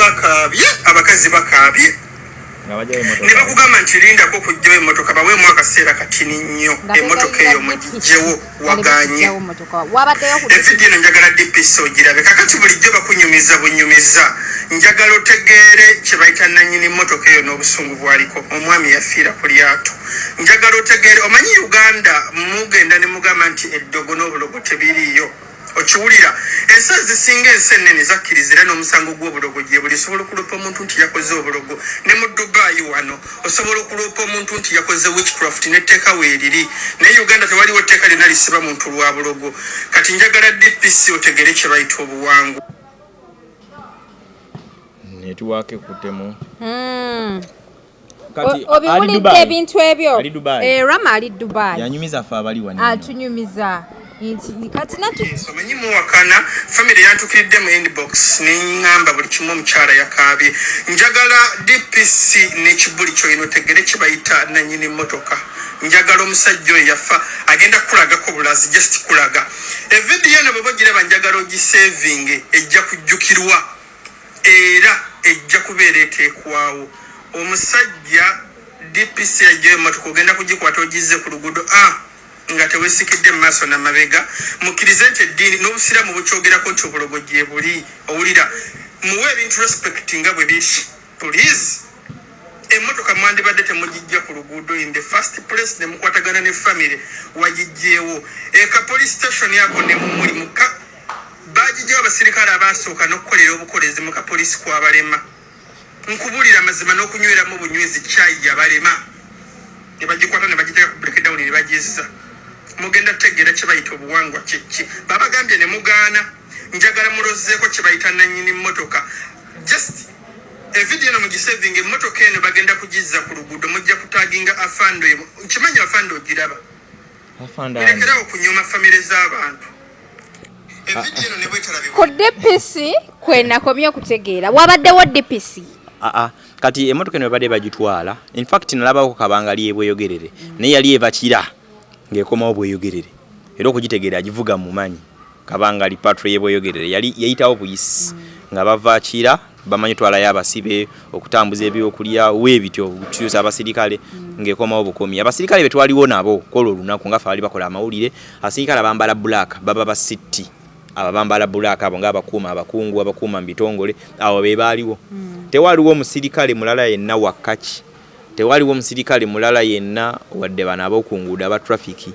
bakaabye ne bakugamba nti lindako okujjawo emmotoka baweemu akaseera katini nnyo emmotoka eyo mugijjewo waganye evidiyo eno njagala DPC ogirabe kakati bulijjo bakunyumiza bunyumiza njagala otegeere kye bayita nannyini mmotoka eyo n'obusungu bwaliko omwami yafiira ku lyato njagala otegeere omanyi Uganda mugenda ne mugamba nti eddogo n'obulogo tebiriiyo okiwulira ensi zisinga ensennene zakkirizira n'omusango gw'obulogo gye buli osobola okuloopa omuntu nti yakoze obulogo ne mu Dubai wano osobola okuloopa omuntu nti yakoze witchcraft n'etteeka weeriri naye Uganda tewaliwo etteeka lyonna lisiba muntu lwa bulogo kati njagala DPC otegere kye bayita obuwangu network ekutemu obiwulidde ebintu ebyo Rama ali Dubai yanyumiza ffe abali wano atunyumiza kati somanyi muwakana family yantukiridde mu inbox neŋŋamba buli kimu omukyala yakaabye njagala DPC n'ekibuli kyoyina otegere kye bayita nannyini mmotoka njagala omusajja oyo yafa agenda kulagako bulazi just kulaga evidiyo eno bwe bagiraba njagala ogisevinge ejja kujjukirwa era ejja kubeera eteekwawo omusajja DPC yajjayo emmotoka ogenda kugikwata ogizze ku luguudo nga teweesikidde mu maaso n'amabega mukkirize nti eddiini n'obusiraamu bukyogerako nti obulogo gye buli owulira muwe ebintu respect nga bwe biri please emmotoka mwandibadde temugijja ku luguudo in the first place ne mukwatagana ne famire wagijjeewo eka police station yako ne mumuli muka bagijjawo abasirikale abaasooka n'okukolera obukolezi mu kapolisi kwabalema nkubulira amazima n'okunyweramu bunywizi kyayi yabalema ne bagikwata ne bagiteeka ku breakdown ne bagizza mugenda tegeera kye bayita obuwangwa kiki babagambye ne mugaana njagala mulozzeeko kye bayita nannyini mmotoka just evidiyo no mugisaving emmotoka eno bagenda kugizza ku luguudo mujja kutaginga afando nkimanyi afando ogiraba erekerawo kunyuma famire z'abantu evidiyo eno ne bwetalabibwa ku DPC kwenakomye okutegeera wabaddewo DPC kati emotoka eno badde bagitwala in fact nalabako kabanga lyebweyogerere naye yali ebakira ng'ekomawo bweyogerere era okugitegeera agivuga mu manyi kabanga li patrol yebweyogerere yali yayitawo buyisi nga bava akira bamanyi twala y'abasibe okutambuza ebyokulya weebityo okukyusa abasirikale ng'ekomawo bukomi abasirikale betwaliwo nabo kola olunaku nga faali bakola amawulire abasirikale abambala black baba basiti abambala black abo ng'abakuuma abakungu abakuuma mu bitongole abo be baaliwo tewaliwo omusirikale mulala yenna wakaki tewaliwo omusirikale mulala yenna wadde bana abokunguuda aba trafiki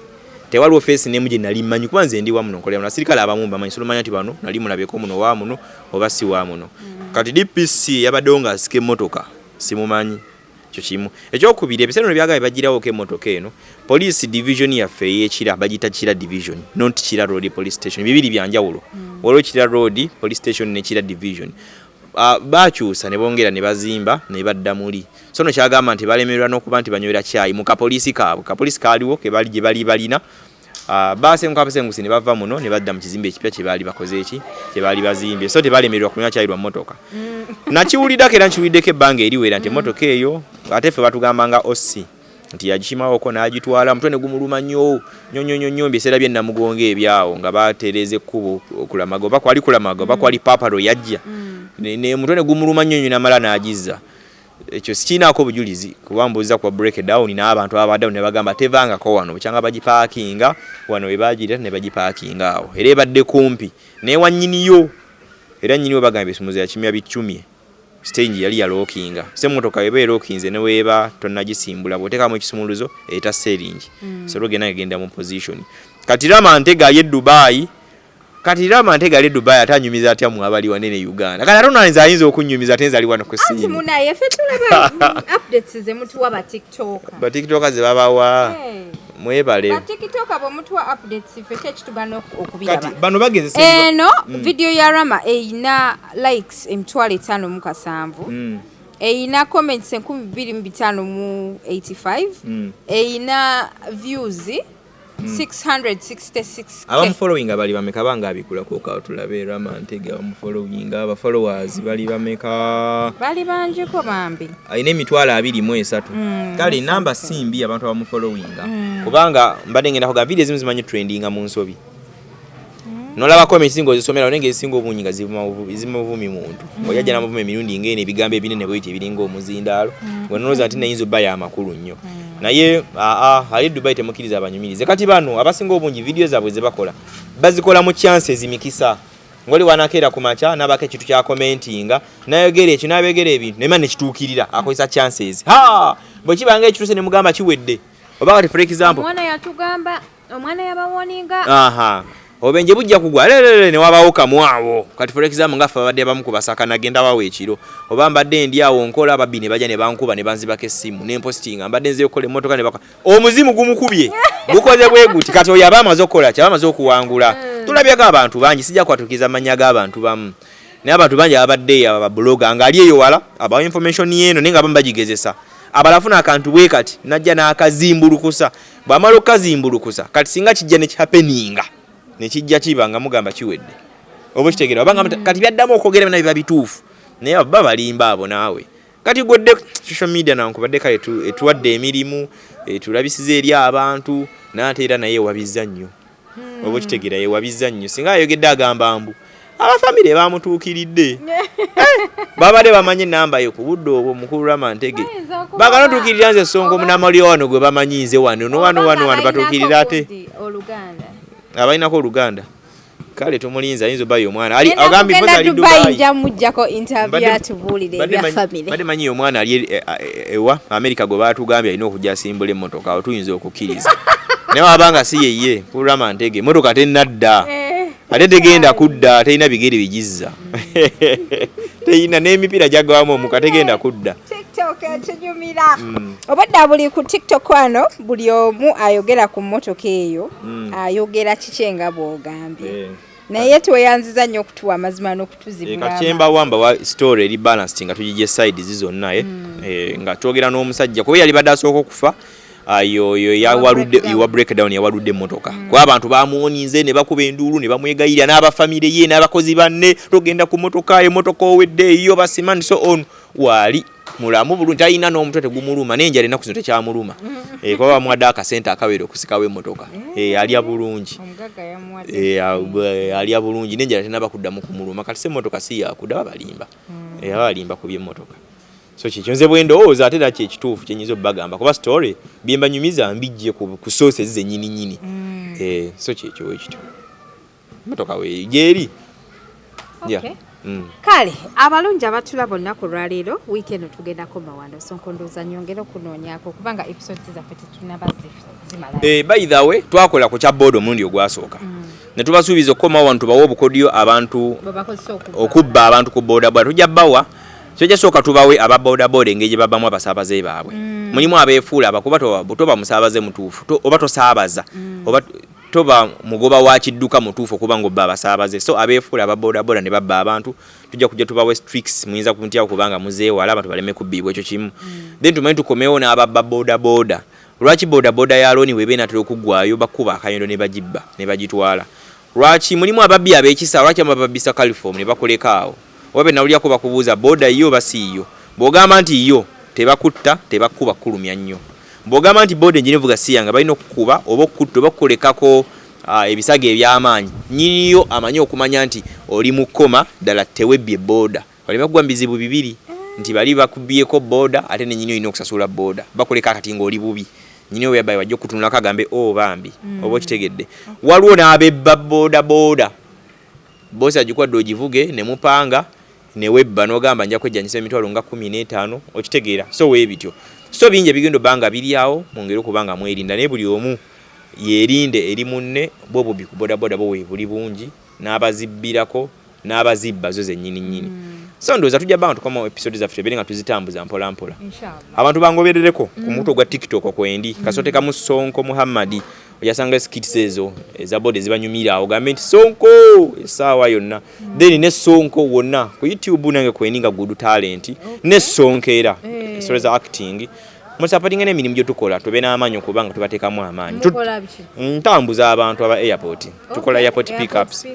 tewaliwo face name gye nali mmanyi kuba nze ndi wamu nkolera muno abasirikale abamu bamanyi solomanya nti bano nali mulabeko muno wa muno oba si wa muno kati DPC yabaddewo ng'asika emmotoka simumanyi ekyo kimu ekyokubiri ebiseera byagabe bagirawo ko emmotoka eno police division yaffe ey'ekira bagiyita Kira division not Kira road police station bibiri byanjawulo waliwo Kira road police station ne Kira division bakyusa ne bongera ne bazimba ne badda muli so no kyagamba nti balemererwa n'okuba nti banywera kyayi mu kapolisi kaabwe kapolisi kaaliwo ke bali gye bali balina basengukabasengusi ne bava muno ne badda mu kizimbe ekipya kye baali bakoze eki kye baali bazimbye so tebalemererwa kunywa kyayi lwa mmotoka nakiwuliddako era nkiwuliddeko ebbanga eriwera nti emmotoka eyo ate ffe batugambanga OC nti yagikimawoko n'agitwala mutwe ne gumuluma nnyo ebiseera bye Namugongo ebyawo nga batereeza ekkubo okulamaga oba kwali kulamaga oba kwali papalo yajja ne mutwe ne gumuluma nnyo n'amala n'agizza ekyo sikinaako obujulizi kuba mbuuza kwa breakdown n'abantu abaddawo ne bagamba tevangako wano bukyanga bagipaakinga wano we baagirira ne bagipaakinga awo era ebadde kumpi neewa nnyiniyo era nnyiniyo bagamba esumuzo yakimya biccumye stage yali yalookinga semmotoka weba erookinze ne weeba tonnagisimbula bw'oteekamu ekisumuluzo eta seringi solo gena egenda mu position kati Rama Ntega ye Dubai atanyumiza atya mu abali wanene Uganda kati atonanza ayinza okunyumiza atenzali wano ku anti munaye ffe tulaba updates ze mutuwa ba TikToker ze babawa mwebale ba TikToker bo mutuwa updates ffe tekitugana okubiraba kati bano bageze eno video ya Rama eina likes emitwalo 5 eina comments 2585 eina views 666 abamu following abali bameka banga abikula ko ka tulabe Rama Ntega abamu following aba followers bali bameka bali banje ko bambi aine emitwalo 23 kale namba simbi abantu abamu following kubanga mbadde ngenda ko video ezimu zimanyi trendinga mu nsobi nolaba comments ngo zisomera onenge esingo obunyinga zivuma buvumi muntu oyaja na muvumi emirundi ngene ebigambo ebinene bwiti ebiringa omuzindalo ngonoza ati nayinzo baya amakulu nnyo naye ali Dubai temukiriza abanyumirize kati bano abasinga obungi video zaabwe ze bakola bazikola mu chances ezimikisa ngoli wanakeera ku macha nabake kitu kya commentinga nayogere ekyo nabegere ebintu nemane kituukirira akozesa chances bwe kibanga ekituse ne mugamba kiwedde oba kati for example omwana yatugamba omwana yabawoninga obenje bujja kugwa lelele ne wabawo kamwawo kati for example ngafa badde abamu kubasaka nagenda wawo ekiro oba mbadde ndi awo nkola ababine baja ne bankuba ne banzibako essimu ne postinga mbadde nze okole emotoka ne baka omuzimu gumukubye gukoze bwe guti kati oyo abamaze okola kyabamaze okuwangula tulabyeko abantu bangi sijja kwatukiza amanya g'abantu bamu naye abantu bangi abadde aba blogger nga ali eyo wala aba information yeno nenga abamu bagigezesa abalafuna akantu bwe kati najja n'akazimbulukusa bwamala okazimbulukusa kati singa kijja ne happeninga nekijja kibanga mugamba kiwedde obo kitegeera abanga kati byaddamu okwogera bina biba bituufu naye baba balimba abo naawe kati godde social media nankubadde kale etuwadde emirimu etulabisiza eri abantu n'ate era naye ewabizza nnyo obo kitegeera yewabizza nnyo singa ayogedde agamba mbu abafamire bamutuukiridde babadde bamanye enamba yo ku budde obwo mukulu Rama Ntege baganotuukirira nze Sonko munamali wano gwe bamanyinze wano wano batuukirira ate abainako Oluganda kale tumulinza ayinza bayo omwana ali agambi mpoza ali Dubai nja mujjako interview atubulire ebya family bade manyi omwana ali ewa America go batugambye alina okujja asimbule emmotoka awo tuyinza okukkiriza naye abanga si yeye Rama Ntege emmotoka tenadda ate tegenda kudda teina bigere bijizza teina n'emipiira gyagawamu omuka tegenda kudda TikTok tunyumira obadde buli ku TikTok wano buli omu ayogera ku mmotoka eyo ayogera kikyenga bw'ogambye naye tweyanziza nnyo okutuwa amazima n'okutuzibula kachemba wamba wa story eri balanced nga tujije side zizonna nga twogera n'omusajja kuba yali badde asooka okufa yo yawa breakdown yawalude motoka kwa abantu bamuoninze ne bakuba enduulu ne bamwegayirira n'abafamile ye n'abakozi banne togenda ku motoka owedde iyo basimani so on wali mulamu bulungi talina n'omutwe tegumuluma n'enjala ennaku zino tekyamuluma kuba bamwadde akasente akawere okusikawo emmotoka alya bulungi alya bulungi n'enjala tenaba kuddamu kumuluma kati se emmotoka si yakudda babalimba ku byemmotoka so kikyo nze bwe ndowooza ate era kyekituufu kyenyiza obbagamba kuba story byembanyumiza mbijje ku sources zennyini so kyekyo wekityo emmotoka weegyeri kale abalungi abatula bonna ku lwaleero weekend tugendako Mawanda Sonko ndooza nyongera okunoonyako kubanga episodes zaffe tetunaba zimala by the way twakola ku kya board omundi ogwasooka ne tubasuubiza okukomawo wano tubawe obukodyo abantu okubba abantu ku bodaboda tujja bbawa Soja soka tubawe aba bodaboda engeri babamu abasaabaze baabwe mulimu abeefuula abakuba toba musaabaze mutuufu oba tosaabaza oba toba mugoba wa kidduka mutuufu kuba ngo baba saabaze so abeefuula aba bodaboda ne babba abantu tujja kujja tubawe tricks muyinza kuntya kubanga muzeewo abantu baleme kubbibwa ekyo kimu then tumanyi tukomewo n'ababba bodaboda lwaki bodaboda ya looni webe natera okuggwayo bakuba akayondo ne bagibba ne bagitwala lwaki mulimu ababbi ab'ekisa lwaki ababbisa California ne bakolekaawo wabe nawulyako bakubuuza boda iyo basiyo bwogamba nti iyo tebakutta tebakuba kulumya nnyo bwogamba nti boda enjinevuga siyanga balina okukuba oba okutta oba okukolekako ebisago eby'amaanyi nyiniyo amanyi okumanya nti oli mu kkoma ddala tewebbye boda oleme kugwa mu bizibu bibiri nti bali bakubyeko boda ate ne nyiniyo olina okusasula boda bakoleka akati ng'oli bubi nyiniyo bwe bajja okutunulako agambe bambi oba okitegedde waliwo n'abebba boda bosi agikwadde ogivuge ne mupanga ne webba n'ogamba nja kwejjanyisa emitwalo nga 15 okitegeera so weebityo so bingi ebigendo banga biryawo mungero kubanga mwerinda ne buli omu yerinde eri munne bobo bikubodaboda bo webuli bungi n'abazibbirako n'abazibba zo zennyini so ndoza tujja bantu kama episode za fitebere nga tuzitambuza mpola inshallah abantu bangoberereko ku muto gwa TikTok kwendi kasote kamu Sonko Muhammadi oyasanga skits ezo eza bode zibanyumira ogambe nti Sonko esawa yonna then ne Sonko wonna ku YouTube nange kweninga good talent ne Sonkera stories za acting musapatinga ne mirimu tukola tobe n'amanyo kubanga tubatekamu amaanyi ntambuza abantu aba airport tukola airport pickups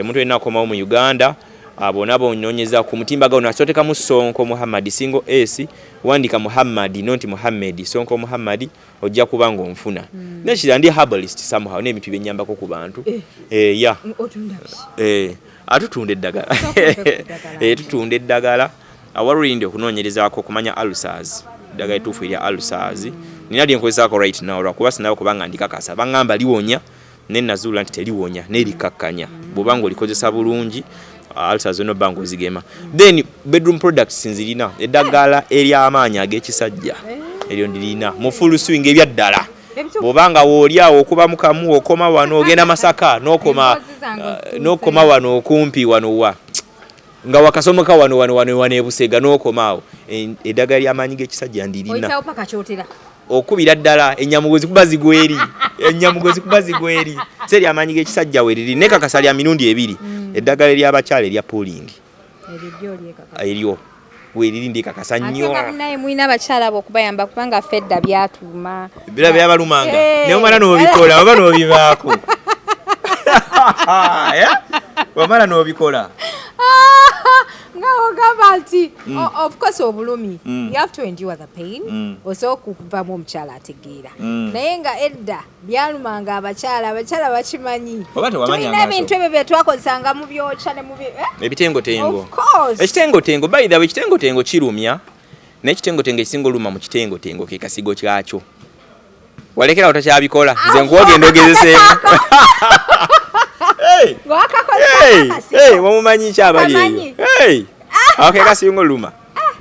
muntu ena akomawo mu Uganda abonabo nyonyeza ku mutimbaga unasoteka mu Sonko Muhammadi single S wandika Muhammadi not Muhammadi Sonko Muhammadi ojja kubanga onfuna neshira ndi herbalist somehow ne mitu benyamba ko ku bantu ya atutunde eddagala tutunde eddagala awarinde okunonyereza ko kumanya ulcers daga etufu ya ulcers nina lyenkozesa ko right now lwakuba sinaba kubanga ndikakasa bangamba liwonya nenazula nti teliwonya nerikakkanya bobanga olikozesa bulungi ulcers no bango zigema then bedroom products sinzirina eddagala ery'amaanyi ag'ekisajja eryo ndirina mu full swing ebyaddala bobanga woolyawo okuba mukamu okoma wano ogenda Masaka n'okoma wano okumpi wano wa nga wakasomoka wano ebusega n'okomaawo eddagala ly'amaanyi g'ekisajja ndirina okubira ddala enyamugozi kuba zigweri seri amaanyi g'ekisajja weriri nekakasa lya mirundi 2 eddagala ly'abakyala erya pooling eryo weriri ndikakasa nnyo naye mwina abakyala bokubayamba kubanga fedda byatuma bira byabalumanga naye omwana n'obikola oba n'obivaako wamala n'obikola of course obulumi you have to endure the pain osobola okuvamu omukyala ategeera naye nga edda byalumanga abakyala bakimanyi tulina ebintu ebyo byetwakozesanga mu byokya ne mu ebitengotengo ekitengotengo by the way ekitengotengo kirumya n'ekitengotengo ekisinga oluma mu kitengotengo ke kasigo kyakyo walekera otakyabikola nze nkwogenda ogezeseemu wamumanyi kyabali eyo okay kasigo luma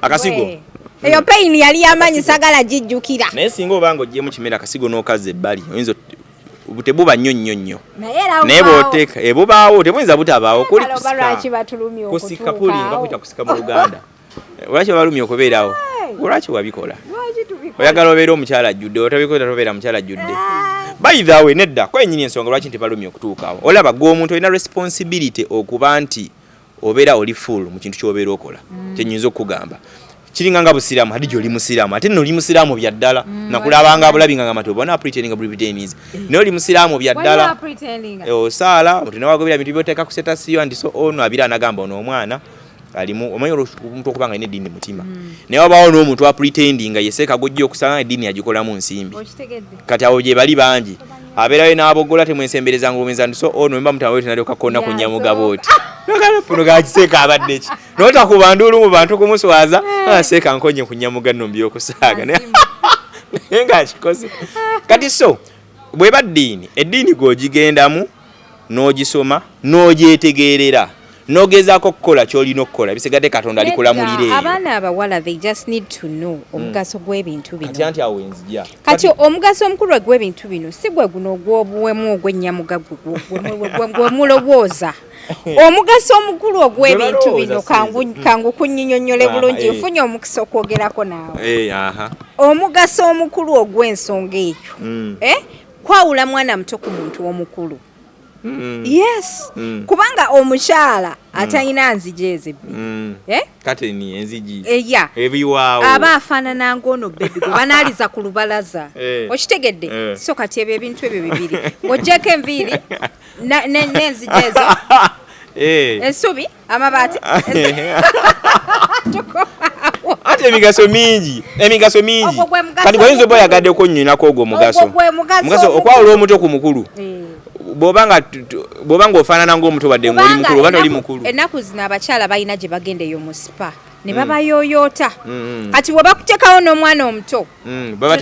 akasigo eyo pain yali yamanyi sagala jijjukira naye singa obanga ogyemu kimera akasigo n'okaza ebbali oyinza tebuba nnyo naye bw'oteeka ebubaawo tebuyinza butabaawo kuli kusika pulinga kuyita kusika mu Luganda lwaki balumya okubeerawo lwaki wabikola oyagala obeera omukyala ajjudde otabikola tobeera mukyala ajjudde by the way nedda kwa nyinyi ensonga lwaki ntebalumye okutuukaawo olaba gwe omuntu olina responsibility okuba nti obeera oli full mu kintu ky'obeera okola kyenyinza okugamba kiringa nga busiraamu hadi gy'oli musiraamu ate nno oli musiraamu bya ddala nakulabanga abulabinga nga matu bona pretending Britannies naye oli musiraamu bya ddala osaala omuntu nawagobera bintu byoteeka ku setasiyo andi so ono abira anagamba ono omwana alimu omanyi omuntu okubanga ine eddiini mutima naye wabaawo n'omuntu wa pretending yeseeka gojja okusanga eddiini yagikolamu nsimbi kati awo gye bali bangi abeerayo n'abogola temwensembereza ngulumiza ndi so ono mba mutawe tenalyoka konna ku nnyamugabo oti puno gakiseeka abadde ki n'otakuba nduulu mu bantu kumuswaza aseeka nkonye ku nnyamuga nno mbyokusaaga naye ng'akikoze kati so bweba ddiini eddiini g'ogigendamu n'ogisoma n'ogyetegeerera nogezaako okukola ky'olina okukola bisigadde Katonda alikulamulira eyo abaana abawala they just need to know omugaso gw'ebintu bino kati anti awo enzija kati omugaso omukulu gw'ebintu bino si gwe guno ogw'obuwemu ogw'ennyamuga gwe mulowooza omugaso omukulu ogw'ebintu bino kangu kunyinyonnyole bulungi nfunye omukisa okwogerako naawe omugaso omukulu ogw'ensonga eyo kwawula mwana muto ku muntu omukulu yes kubanga omukyala atalina nzigi ezibbi kati ni enzigi ebiwaawo aba afaanana ng'ono bebi gwe banaaliza ku lubalaza okitegedde so kati ebyo ebintu ebyo bibiri ng'oggyeko enviiri n'enzigi ezo ensubi amabaati ate emigaso mingi kati bwayinza oba oyagadde okonnyinako ogwo omugaso okwawula omuto ku mukulu bw'obanga ofaanana ng'omuto badde ng'oli mukulu oba toli mukulu ennaku zino abakyala balina gye bagendeyo mu sipa ne babayooyoota kati bwe bakuteekawo n'omwana omuto baba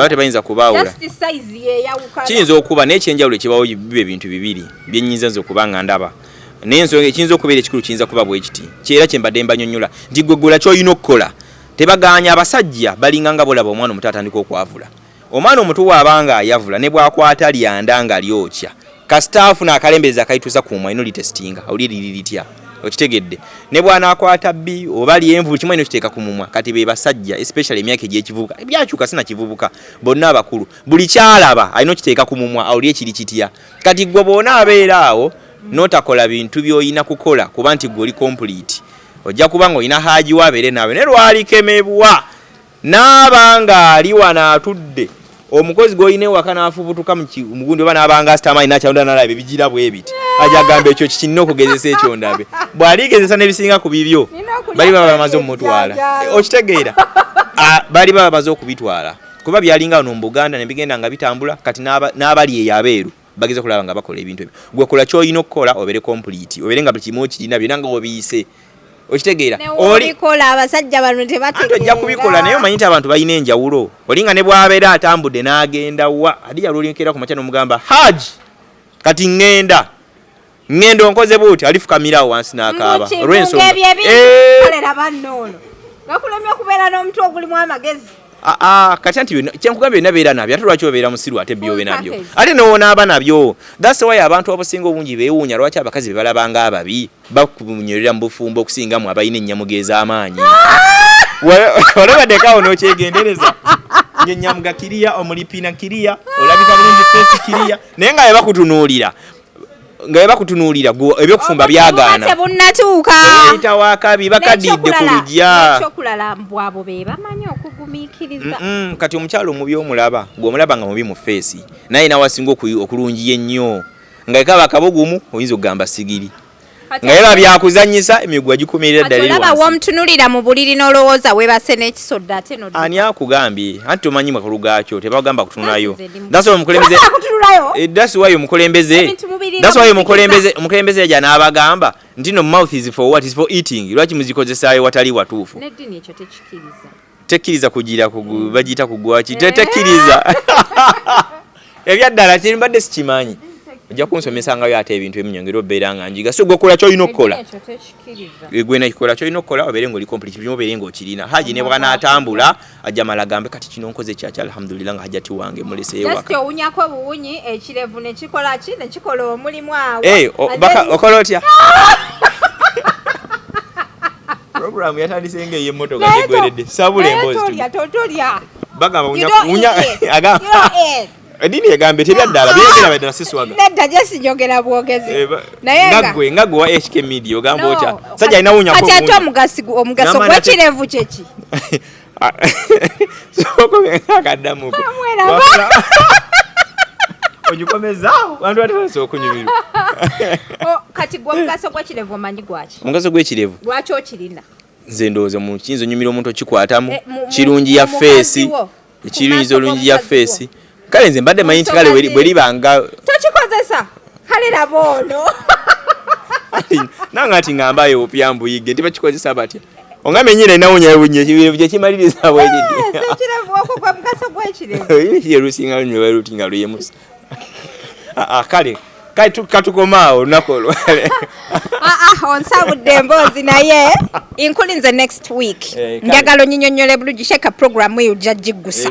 tebayinza kubaawula kiyinza okuba naye ekyenjawulo ekibawo biba ebintu bibiri byennyinza nze okuba nga ndaba naye ensonga ekiyinza okubeera ekikulu kiyinza kuba bwe kiti kyera kye mbadde mbanyonnyola nti gwegola ky'olina okukola tebaganya abasajja balinga nga bolaba omwana omuto atandika okwavula omwana omuto bw'abanga ayavula ne bw'akwata lyanda nga lyokya kasitaafu n'akalembereza akayituusa ku minority testinga awulire litya okitegedde ne bw'anaakwata bbi oba lyenvu kimwe ino kiteeka ku mumwa kati be basajja especially emyaka egy'ekivubuka ebyakyuka sina kivubuka bonna abakulu buli kyalaba alina okiteeka ku mumwa awulire kiri kitya kati gwe bw'ona abeera awo n'otakola bintu by'olina kukola kuba nti gwe oli complete ojja kuba ng'olina haaji wabeere naawe ne lwalikemebwa n'abanga ali wano atudde omukozi gw'olina ewaka n'afubutuka mugundi oba n'abanga asitama alina kyalonda n'alaba ebigira bwe biti ajja agamba ekyo kirina okugezesa ekyo ndabe bw'aligezesa n'ebisinga ku bibyo bali baba bamaze omutwala okitegeera bali baba bamaze okubitwala kuba byalinga wano mu Buganda ne bigenda nga bitambula kati n'abali eyo abeeru bageze kulaba nga bakola ebintu ebyo gwe kola ky'olina okukola obeere complete obeere nga buli kimu okirina byonna nga obiyise okitegeera olikola abasajja bano tebategeera ojja kubikola naye omanyi nti abantu balina enjawulo olinga ne bw'abeera atambudde n'agenda wa Hadija lw'olinkeera ku makya n'omugamba Haji kati ngenda onkoze buuti alifukamirawo wansi n'akaaba olw'ensonga kolera bannoono gakulemye okubeera n'omuntu ogulimu amagezi kati anti kyenkugamba byonna beera nabyo ate lwaki obeera musiru ate byobe nabyo ate n'owonaaba nabyo that's why abantu abasinga obungi beewuunya lwaki abakazi bebalabanga ababi bakunywerera mu bufumbo okusingamu abalina ennyamuga ez'amaanyi olabaddeko awo n'okyegendereza ng'ennyamuga kiriya omulipina kiriya olabika bulungi fesi kiriya naye nga bebakutunuulira ebyokufumba byagaana tebunnatuuka eyita wakabi bakadidde ku lujja ekyokulala mbwabo be bamanyi okugumiikiriza kati omukyalo omubi omulaba ng'omulaba nga mubi mu feesi naye nawasinga okulungiya ennyo nga ekaba akabugumu oyinza okugamba sigiri nga yeba byakuzanyisa emigwa gikumirira ddala olaba womutunulira mu buliri n'olowooza weebase n'ekisodde ate ani akugambye anti tomanyi makulu gaakyo tebagamba kutunulayo omukulembeze yajja n'abagamba nti no mouth is for what is for eating lwaki muzikozesaayo watali watuufu tekkiriza kugira bagiyita kugwaki tekkiriza ebyaddala kyembadde sikimanyi ojja kunsomesangayo ate ebintu ebinyongera obeera nga njiga so gwekola kyolina okukola gwe nakikola kyolina okukola obeere ng'oli complete bimu obeere ng'okirina Haji ne bw'anaatambula ajja mala agambe kati kino nkoze kyaki alhamdulillah nga Hajjati wange muleseyo waka owunyako buwunyi ekirevu ne kikola ki ne kikola omulimu awo okola otya program yatandise ng'ey'emmotoka gyegoredde sabula emboozi totolya bagamba edini egambe tebyadala byogera badala siswaga nedda jesi njogera bwogezi naye ngagwe wa HK Media ogamba otya sajja ina wunya ko kati ate omugaso gwekirevu kyeki soko ngakaddamu ko ojukomezaawo bantu batasa okunyumirwa kati gwe omugaso gwekirevu omanyi gwaki omugaso gwekirevu lwaki okirina nze ndowooza mu kiyinza onyumira omuntu okikwatamu kirungi ya feesi ekirungiza olungi ya feesi kale nze mbadde manyi nti kale bwe libanga tokikozesa kale laba ono nanga ati ngambayo opyambuyige tibakikozesa batya ongambe nyina inawunya gyekimaliriza bwekidi yerusinga lunywe werutinga luyemusa kale katukomaawo olunaku olwale onsabudde emboozi naye inkulinze next week njagala onyinyonyole bulungi sheka programu eyo ojja gigusa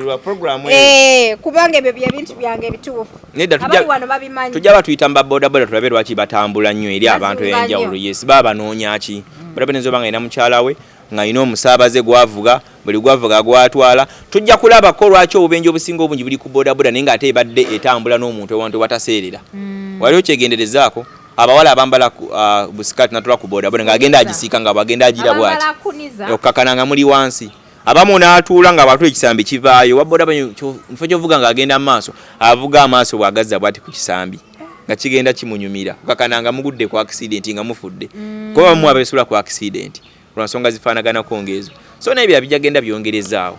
kubanga ebyo byebintu byange ebituufu abali wano babimanyi tujja batuyita mbabodaboda tulabe lwaki batambula nnyo eri abantu enjawulo yes baba noonyaki bodaboda nzoba nga ina mukyala we nga ina omusaabaze gwavuga buli gwavuga gwatwala tujja kulaba ko lwaki obubenje obusinga obungi buli ku bodaboda naye nga ate ebadde etambula n'omuntu ewantu wataseerera waliwo kyegenderezaako abawala abambala busikati natula ku bodaboda ng'agenda agisiika nga bagenda agira bwati okukakana nga muli wansi abamu n'atuula nga batula ekisambi kivaayo wabodaboda mufo kyovuga ng'agenda mu maaso avuga amaaso bw'agazza bwati ku kisambi nga kigenda kimunyumira okukakana nga mugudde ku accident nga mufudde kuba bamu abeesula ku accident lwansonga zifaanaganako ngeezo so nebyo bijagenda byongerezaawo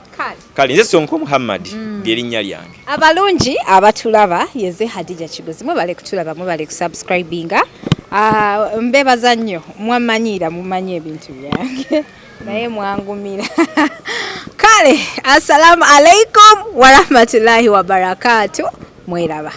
kale nze Sonko Muhammad lyerinnya lyange abalungi abatulaba yeze Hadija Kigozi mwebale kutulaba mwebale kusubscribinga mbebaza nnyo mwamanyira mumanyi ebintu byange naye mwangumira kale assalamu alaikum warahmatullahi wabarakatuh mweraba